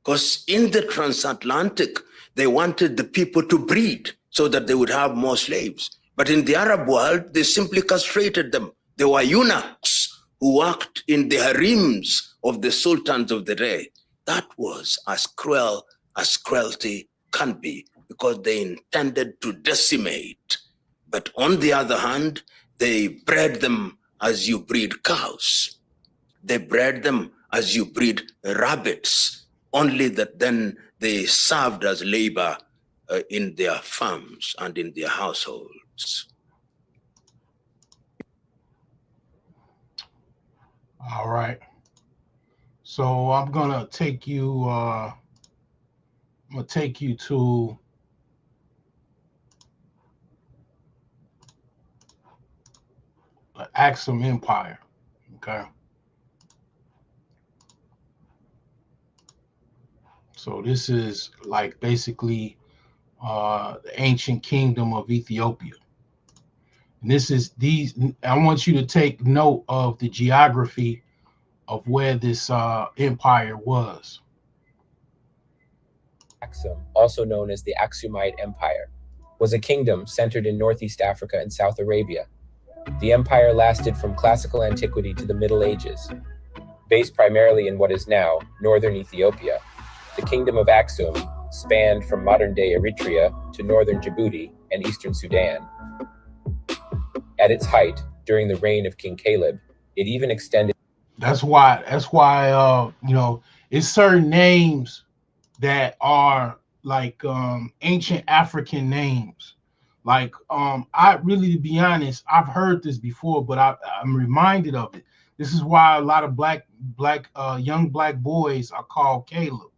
because in the transatlantic, they wanted the people to breed so that they would have more slaves. But in the Arab world, they simply castrated them. They were eunuchs who worked in the harems of the sultans of the day. That was as cruel as cruelty can be, because they intended to decimate. But on the other hand, they bred them as you breed cows. They bred them as you breed rabbits, only that then they served as labor in their farms and in their households. All right. So I'm gonna take you to the Aksum Empire. Okay. So this is like basically the ancient kingdom of Ethiopia. And this is I want you to take note of the geography of where this empire was. Aksum, also known as the Aksumite Empire, was a kingdom centered in Northeast Africa and South Arabia. The empire lasted from classical antiquity to the Middle Ages. Based primarily in what is now northern Ethiopia, the kingdom of Aksum spanned from modern-day Eritrea to northern Djibouti and eastern Sudan. At its height, during the reign of King Caleb, it even extended. That's why you know, it's certain names that are like ancient African names. Like I really, to be honest, I've heard this before, but I'm reminded of it. This is why a lot of young black boys are called Caleb,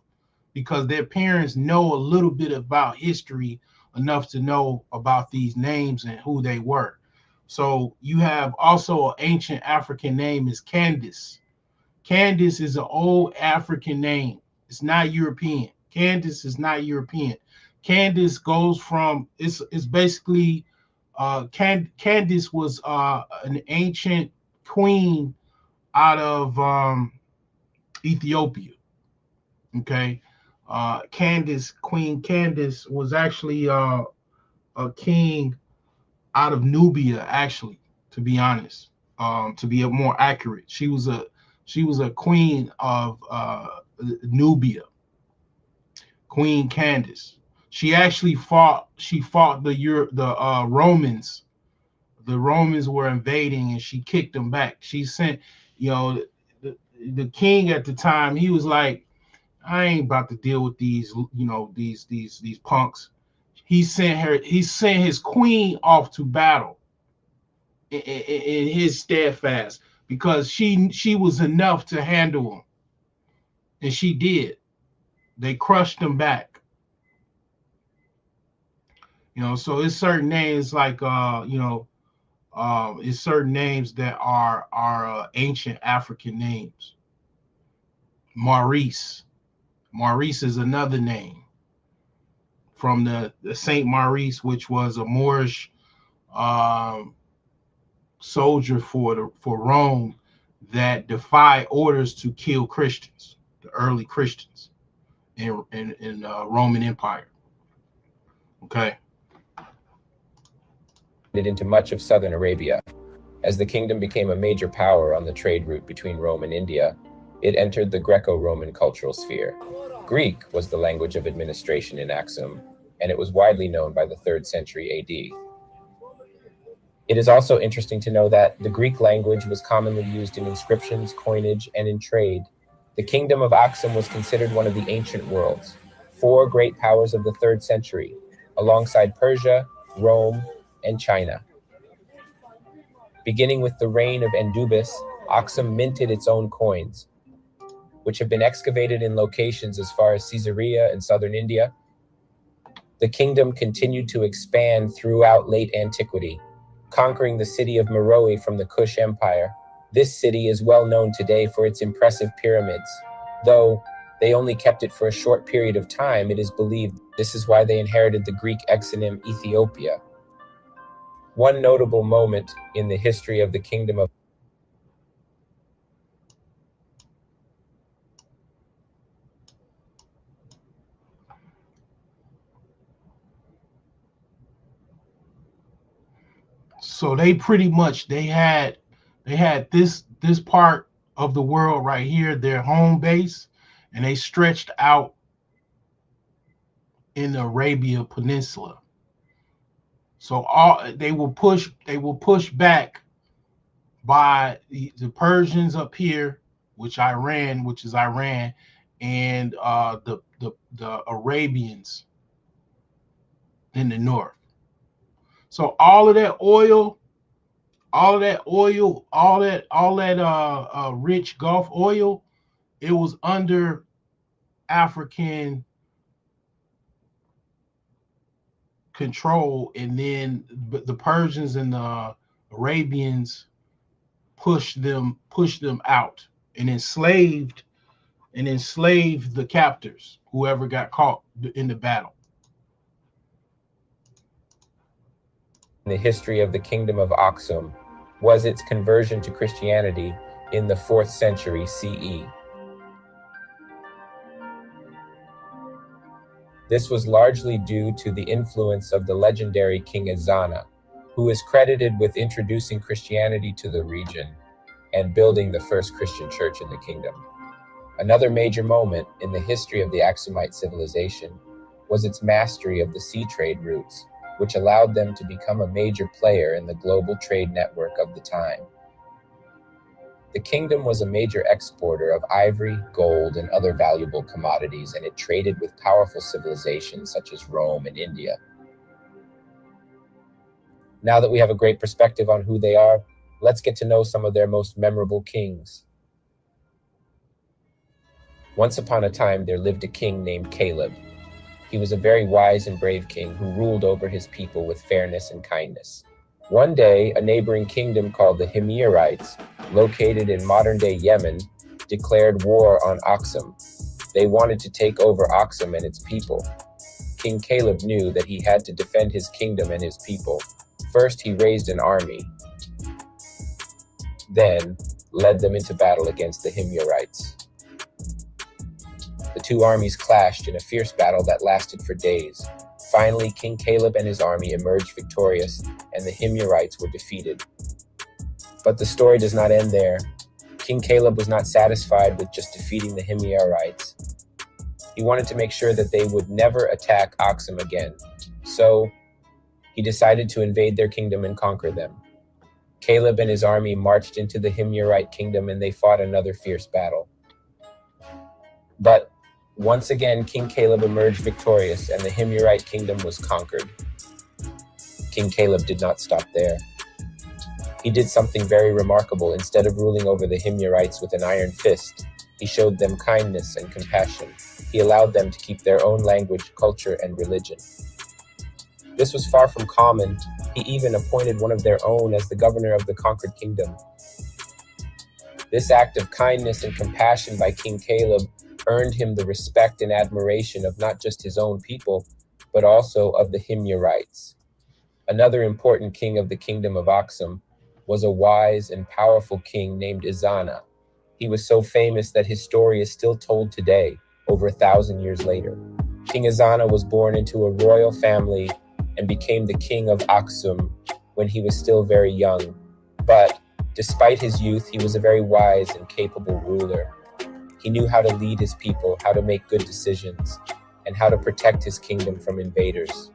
because their parents know a little bit about history enough to know about these names and who they were. So you have also an ancient African name is Candace. Candace is an old African name. It's not European. Candace is not European. Candace goes from, it's basically, Candace was an ancient queen out of Ethiopia. Okay. Queen Candace was actually a king out of Nubia, actually, to be honest, to be more accurate. She was a queen of Nubia, Queen Candace. She actually fought the Romans. The Romans were invading and she kicked them back. She sent, the king at the time, he was like, I ain't about to deal with these, these punks. He sent his queen off to battle in his steadfast, because she was enough to handle him. And she did. They crushed him back. So it's certain names like it's certain names that are ancient African names. Maurice is another name from the Saint Maurice, which was a Moorish soldier for Rome that defied orders to kill Christians, the early Christians in Roman Empire. Okay. Into much of southern Arabia. As the kingdom became a major power on the trade route between Rome and India, it entered the Greco-Roman cultural sphere. Greek was the language of administration in Aksum, and it was widely known by the 3rd century AD. It is also interesting to know that the Greek language was commonly used in inscriptions, coinage, and in trade. The kingdom of Aksum was considered one of the ancient worlds, 4 great powers of the 3rd century, alongside Persia, Rome, and China. Beginning with the reign of Endubis, Aksum minted its own coins, which have been excavated in locations as far as Caesarea in southern India. The kingdom continued to expand throughout late antiquity, conquering the city of Meroe from the Kush Empire. This city is well known today for its impressive pyramids. Though they only kept it for a short period of time, it is believed this is why they inherited the Greek exonym Ethiopia. One notable moment in the history of the kingdom of So they pretty much they had this part of the world right here, their home base, and they stretched out in the Arabia Peninsula. So they will push back by the Persians up here, which is Iran, and the Arabians in the north. So all that rich Gulf oil, it was under African control, and then the Persians and the Arabians pushed them out and enslaved the captors, whoever got caught in the battle. The history of the kingdom of Aksum was its conversion to Christianity in the 4th century CE. This was largely due to the influence of the legendary King Ezana, who is credited with introducing Christianity to the region and building the first Christian church in the kingdom. Another major moment in the history of the Aksumite civilization was its mastery of the sea trade routes, which allowed them to become a major player in the global trade network of the time. The kingdom was a major exporter of ivory, gold, and other valuable commodities, and it traded with powerful civilizations such as Rome and India. Now that we have a great perspective on who they are, let's get to know some of their most memorable kings. Once upon a time, there lived a king named Caleb. He was a very wise and brave king who ruled over his people with fairness and kindness. One day, a neighboring kingdom called the Himyarites, located in modern-day Yemen, declared war on Aksum. They wanted to take over Aksum and its people. King Caleb knew that he had to defend his kingdom and his people. First, he raised an army, then led them into battle against the Himyarites. The two armies clashed in a fierce battle that lasted for days. Finally, King Caleb and his army emerged victorious, and the Himyarites were defeated. But the story does not end there. King Caleb was not satisfied with just defeating the Himyarites. He wanted to make sure that they would never attack Aksum again. So, he decided to invade their kingdom and conquer them. Caleb and his army marched into the Himyarite kingdom, and they fought another fierce battle. But Once again, King Caleb emerged victorious and the Himyarite kingdom was conquered. King Caleb did not stop there. He did something very remarkable. Instead of ruling over the Himyarites with an iron fist, he showed them kindness and compassion. He allowed them to keep their own language, culture, and religion. This was far from common. He even appointed one of their own as the governor of the conquered kingdom. This act of kindness and compassion by King Caleb earned him the respect and admiration of not just his own people, but also of the Himyarites. Another important king of the kingdom of Aksum was a wise and powerful king named Ezana. He was so famous that his story is still told today, over 1,000 years later. King Ezana was born into a royal family and became the king of Aksum when he was still very young. But despite his youth, he was a very wise and capable ruler. He knew how to lead his people, how to make good decisions, and how to protect his kingdom from invaders.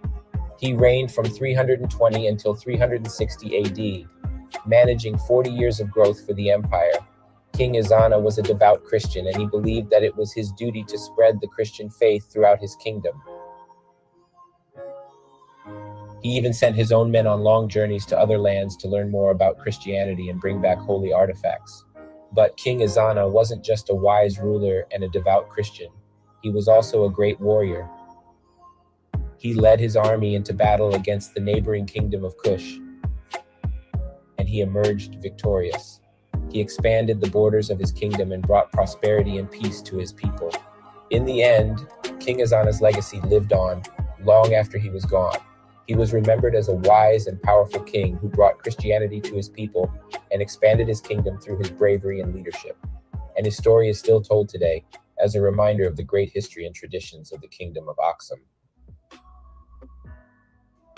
He reigned from 320 until 360 AD, managing 40 years of growth for the empire. King Ezana was a devout Christian, and he believed that it was his duty to spread the Christian faith throughout his kingdom. He even sent his own men on long journeys to other lands to learn more about Christianity and bring back holy artifacts. But King Ezana wasn't just a wise ruler and a devout Christian. He was also a great warrior. He led his army into battle against the neighboring kingdom of Kush, and he emerged victorious. He expanded the borders of his kingdom and brought prosperity and peace to his people. In the end, King Ezana's legacy lived on long after he was gone. He was remembered as a wise and powerful king who brought Christianity to his people and expanded his kingdom through his bravery and leadership. And his story is still told today as a reminder of the great history and traditions of the kingdom of Aksum.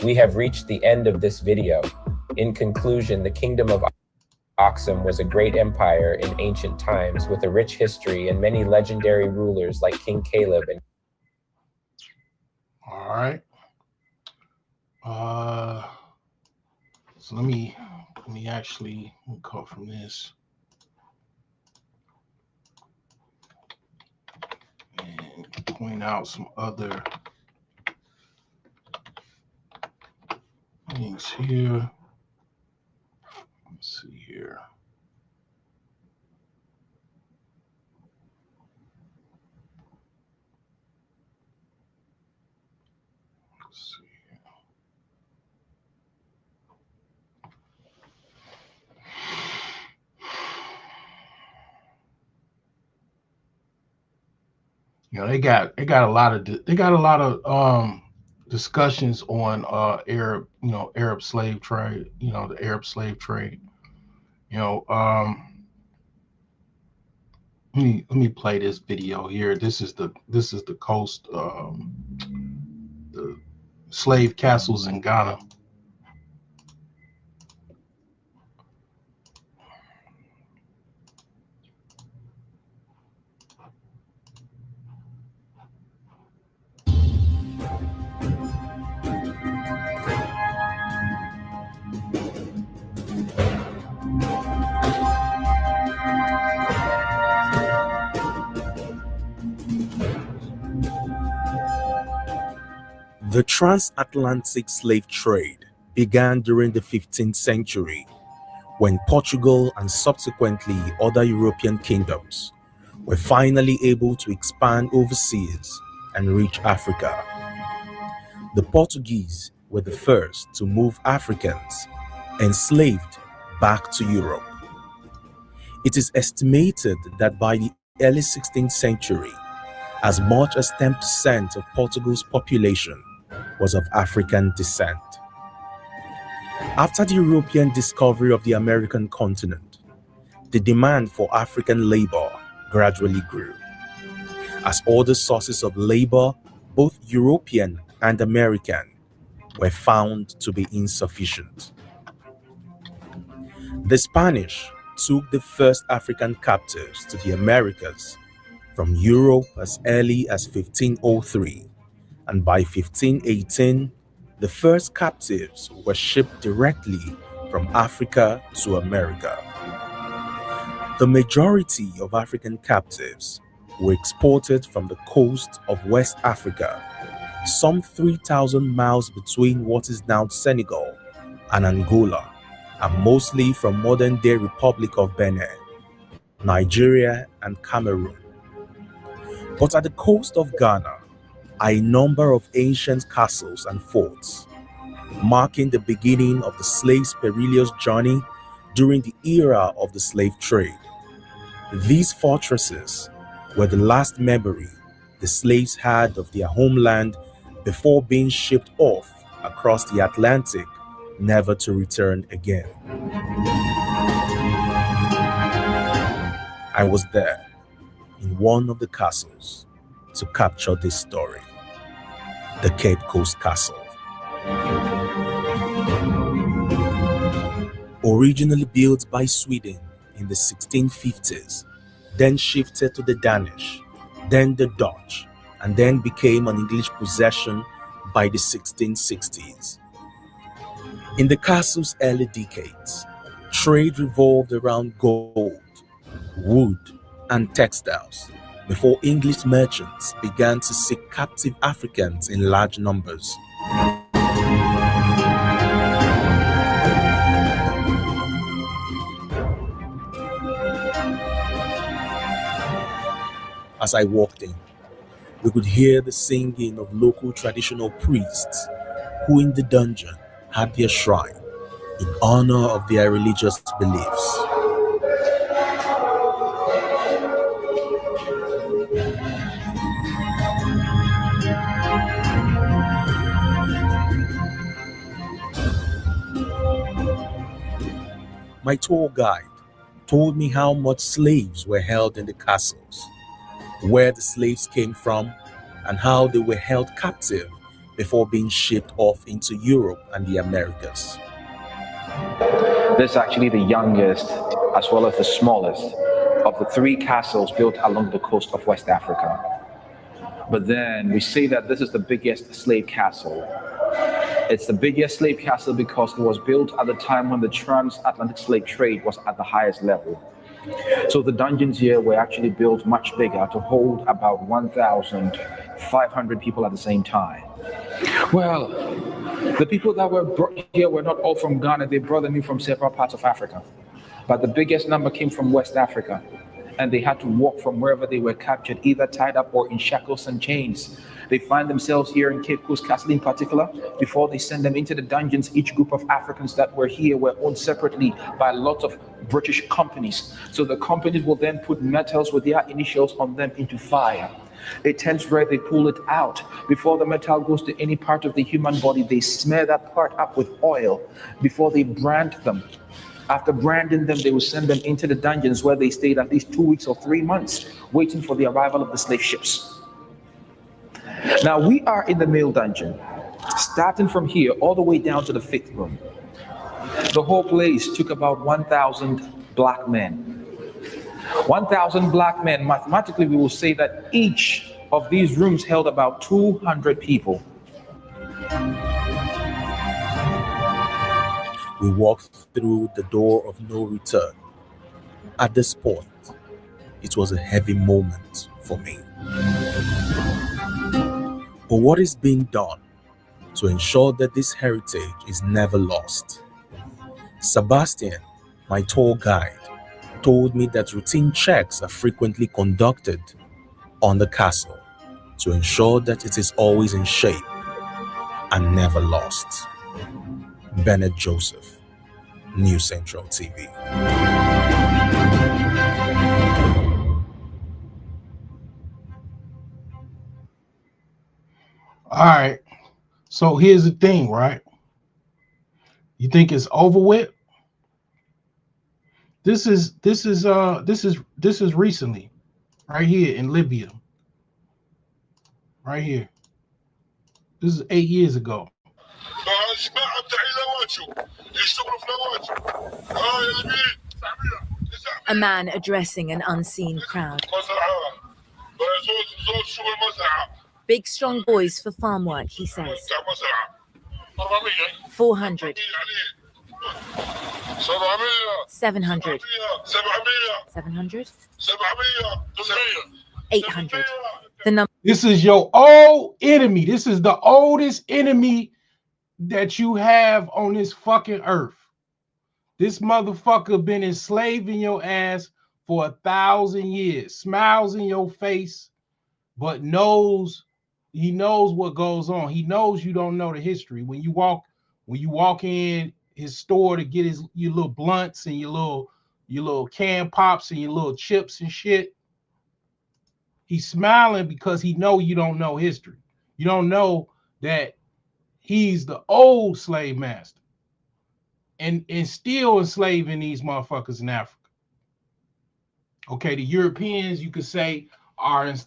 We have reached the end of this video. In conclusion, the kingdom of Aksum was a great empire in ancient times with a rich history and many legendary rulers like King Caleb. All right. So let me actually go from this and point out some other things here. Let's see here. Let's see. You know, they got a lot of discussions on Arab slave trade, the Arab slave trade. Let me play this video here. This is the coast, the slave castles in Ghana. The transatlantic slave trade began during the 15th century when Portugal and subsequently other European kingdoms were finally able to expand overseas and reach Africa. The Portuguese were the first to move Africans enslaved back to Europe. It is estimated that by the early 16th century, as much as 10% of Portugal's population was of African descent. After the European discovery of the American continent, the demand for African labor gradually grew, as other sources of labor, both European and American, were found to be insufficient. The Spanish took the first African captives to the Americas from Europe as early as 1503, and by 1518, the first captives were shipped directly from Africa to America. The majority of African captives were exported from the coast of West Africa, some 3,000 miles between what is now Senegal and Angola, and mostly from modern-day Republic of Benin, Nigeria, and Cameroon. But at the coast of Ghana are a number of ancient castles and forts, marking the beginning of the slaves' perilous journey during the era of the slave trade. These fortresses were the last memory the slaves had of their homeland before being shipped off across the Atlantic, never to return again. I was there in one of the castles to capture this story, the Cape Coast Castle. Originally built by Sweden in the 1650s, then shifted to the Danish, then the Dutch, and then became an English possession by the 1660s. In the castle's early decades, trade revolved around gold, wood, and textiles before English merchants began to seek captive Africans in large numbers. As I walked in, we could hear the singing of local traditional priests who in the dungeon had their shrine in honor of their religious beliefs. My tour guide told me how much slaves were held in the castles, where the slaves came from, and how they were held captive before being shipped off into Europe and the Americas. This is actually the youngest as well as the smallest of the three castles built along the coast of West Africa. But then we say that this is the biggest slave castle. It's the biggest slave castle because it was built at the time when the transatlantic slave trade was at the highest level. So the dungeons here were actually built much bigger to hold about 1,500 people at the same time. Well, the people that were brought here were not all from Ghana. They brought them in from several parts of Africa. But the biggest number came from West Africa. And they had to walk from wherever they were captured, either tied up or in shackles and chains. They find themselves here in Cape Coast Castle in particular. Before they send them into the dungeons, each group of Africans that were here were owned separately by lots of British companies. So the companies will then put metals with their initials on them into fire. A tense where they pull it out. Before the metal goes to any part of the human body, they smear that part up with oil before they brand them. After branding them, they will send them into the dungeons where they stayed at least 2 weeks or 3 months, waiting for the arrival of the slave ships. Now we are in the male dungeon, starting from here all the way down to the 5th room. The whole place took about 1,000 black men. 1,000 black men, mathematically we will say that each of these rooms held about 200 people. We walked through the door of no return. At this point, it was a heavy moment for me. But what is being done to ensure that this heritage is never lost? Sebastian, my tour guide, told me that routine checks are frequently conducted on the castle to ensure that it is always in shape and never lost. Bennett Joseph, News Central TV. All right. So here's the thing, right? You think it's over with? This is recently, right here in Libya. Right here. This is 8 years ago. A man addressing an unseen crowd. Big strong boys for farm work, he says. 400. 700. 700. 800. The number This is your old enemy. This is the oldest enemy that you have on this fucking earth. This motherfucker been enslaving your ass for 1,000 years, smiles in your face, but he knows what goes on. He knows you don't know the history. When you walk in his store to get your little blunts and your little can pops and your little chips and shit, he's smiling because he know you don't know history. You don't know that he's the old slave master and still enslaving these motherfuckers in Africa. Okay, the Europeans, you could say,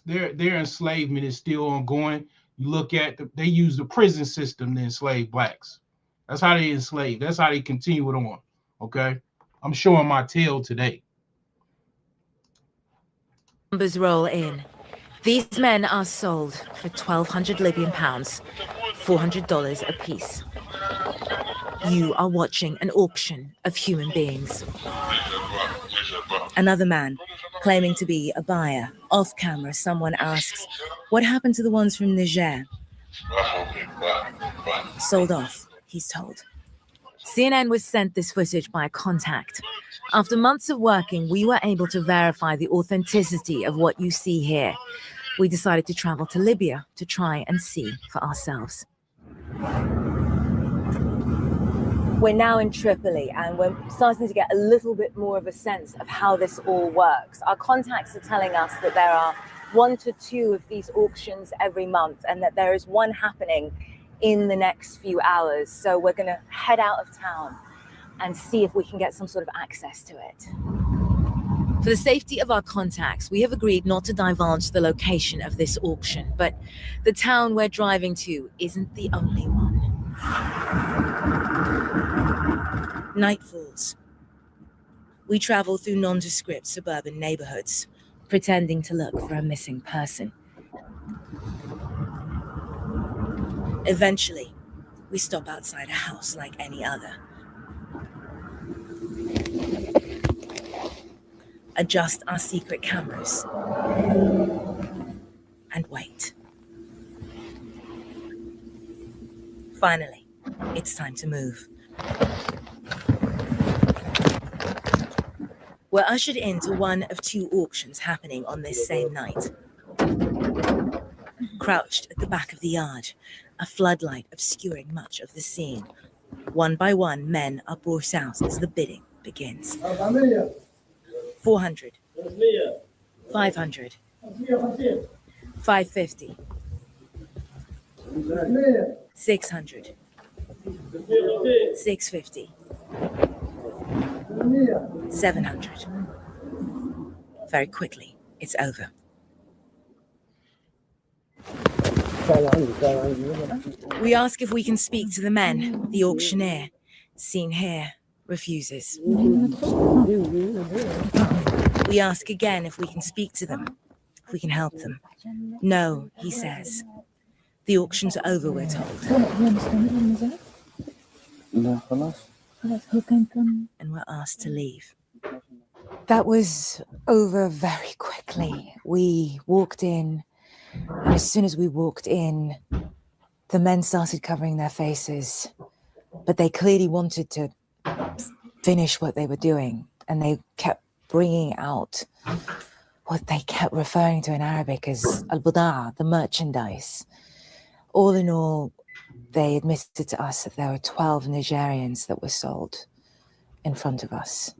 their enslavement is still ongoing. You look at they use the prison system to enslave blacks. That's how they enslave. That's how they continue it on. Okay, I'm showing my tail today. numbers roll in. These men are sold for 1,200 Libyan pounds, $400 a piece. You are watching an auction of human beings. Another man, claiming to be a buyer. Off camera, someone asks, what happened to the ones from Niger? Sold off, he's told. CNN was sent this footage by a contact. After months of working, we were able to verify the authenticity of what you see here. We decided to travel to Libya to try and see for ourselves. We're now in Tripoli and we're starting to get a little bit more of a sense of how this all works. Our contacts are telling us that there are 1 to 2 of these auctions every month and that there is one happening in the next few hours. So we're going to head out of town and see if we can get some sort of access to it. For the safety of our contacts, we have agreed not to divulge the location of this auction, but the town we're driving to isn't the only one. Night falls. We travel through nondescript suburban neighborhoods, pretending to look for a missing person. Eventually, we stop outside a house like any other. Adjust our secret cameras and wait. Finally, it's time to move. We're ushered into one of 2 auctions happening on this same night. Crouched at the back of the yard, a floodlight obscuring much of the scene. One by one, men are brought out as the bidding begins. 400, 500, 550, 600, 650, 700. Very quickly, it's over. We ask if we can speak to the men. The auctioneer, seen here, refuses. We ask again if we can speak to them, if we can help them. No, he says. The auction's over, we're told. And we're asked to leave. That was over very quickly. We walked in, and as soon as we walked in, the men started covering their faces, but they clearly wanted to finish what they were doing, and they kept bringing out what they kept referring to in Arabic as al-budaa, the merchandise. All in all, they admitted to us that there were 12 Nigerians that were sold in front of us.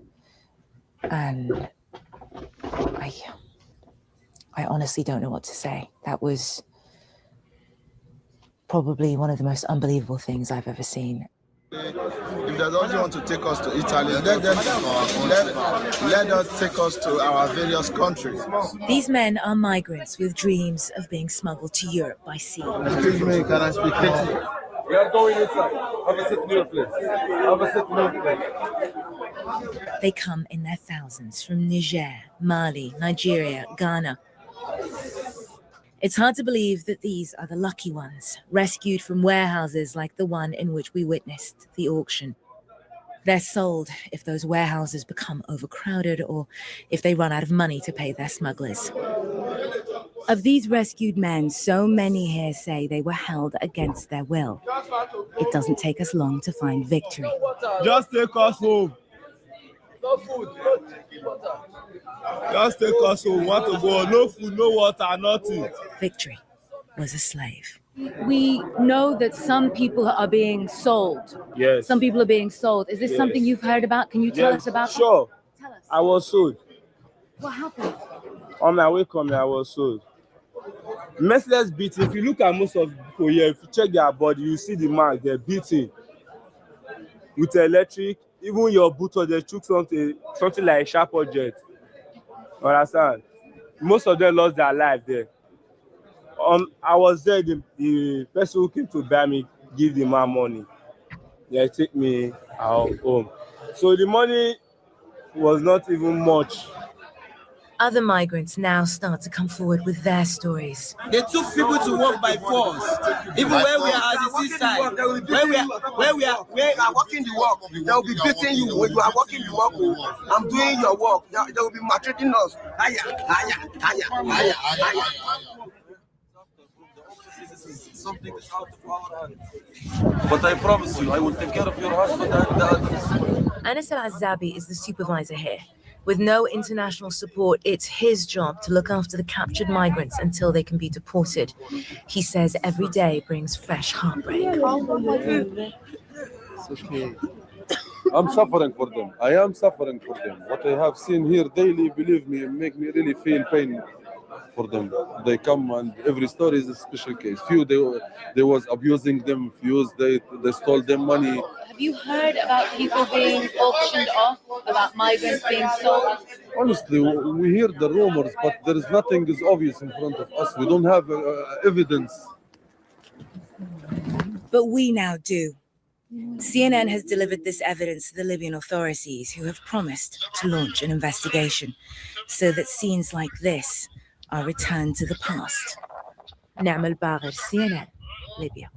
And I honestly don't know what to say. That was probably one of the most unbelievable things I've ever seen. If they don't want to take us to Italy, let us take us to our various countries. These men are migrants with dreams of being smuggled to Europe by sea. Excuse me, can I speak more? We are going inside. Have a seat near place. Have a seat near place. They come in their thousands from Niger, Mali, Nigeria, Ghana. It's hard to believe that these are the lucky ones, rescued from warehouses like the one in which we witnessed the auction. They're sold if those warehouses become overcrowded or if they run out of money to pay their smugglers. Of these rescued men, so many here say they were held against their will. It doesn't take us long to find victory. Just take us home. No food, no drinking water. Just take us home. Want to go? No food, no water, nothing. Victory was a slave. We know that some people are being sold. Yes. Some people are being sold. Is this Yes. something you've heard about? Can you tell us about that? Sure. Tell us. I was sold. What happened? On my way coming, I was sold. Merciless beating. If you look at most of the people here, if you check their body, you see the mark, they're beating. With electric, even your boot, or they took something like a sharp object. Understand? Most of them lost their life there. I was there, the person who came to buy me, give the man money. They take me out home. So the money was not even much. Other migrants now start to come forward with their stories. They took people to work by force. Even when we are at the seaside, when we are working the work, they will be beating you. When you are working the work, I'm doing your work. They will be maltreating us. Something is out of our hands. But I promise you, I will take care of your husband and the others. Anas Al-Azabi is the supervisor here. With no international support, it's his job to look after the captured migrants until they can be deported. He says every day brings fresh heartbreak. It's okay. I'm suffering for them. I am suffering for them. What I have seen here daily, believe me, make me really feel pain for them. They come and every story is a special case. Few they was abusing them, few they stole them money. Have you heard about people being auctioned off, about migrants being sold? Honestly, we hear the rumors, but there is nothing is obvious in front of us. We don't have evidence. But we now do. CNN has delivered this evidence to the Libyan authorities, who have promised to launch an investigation so that scenes like this are returned to the past. Naam Al-Bagher, CNN, Libya.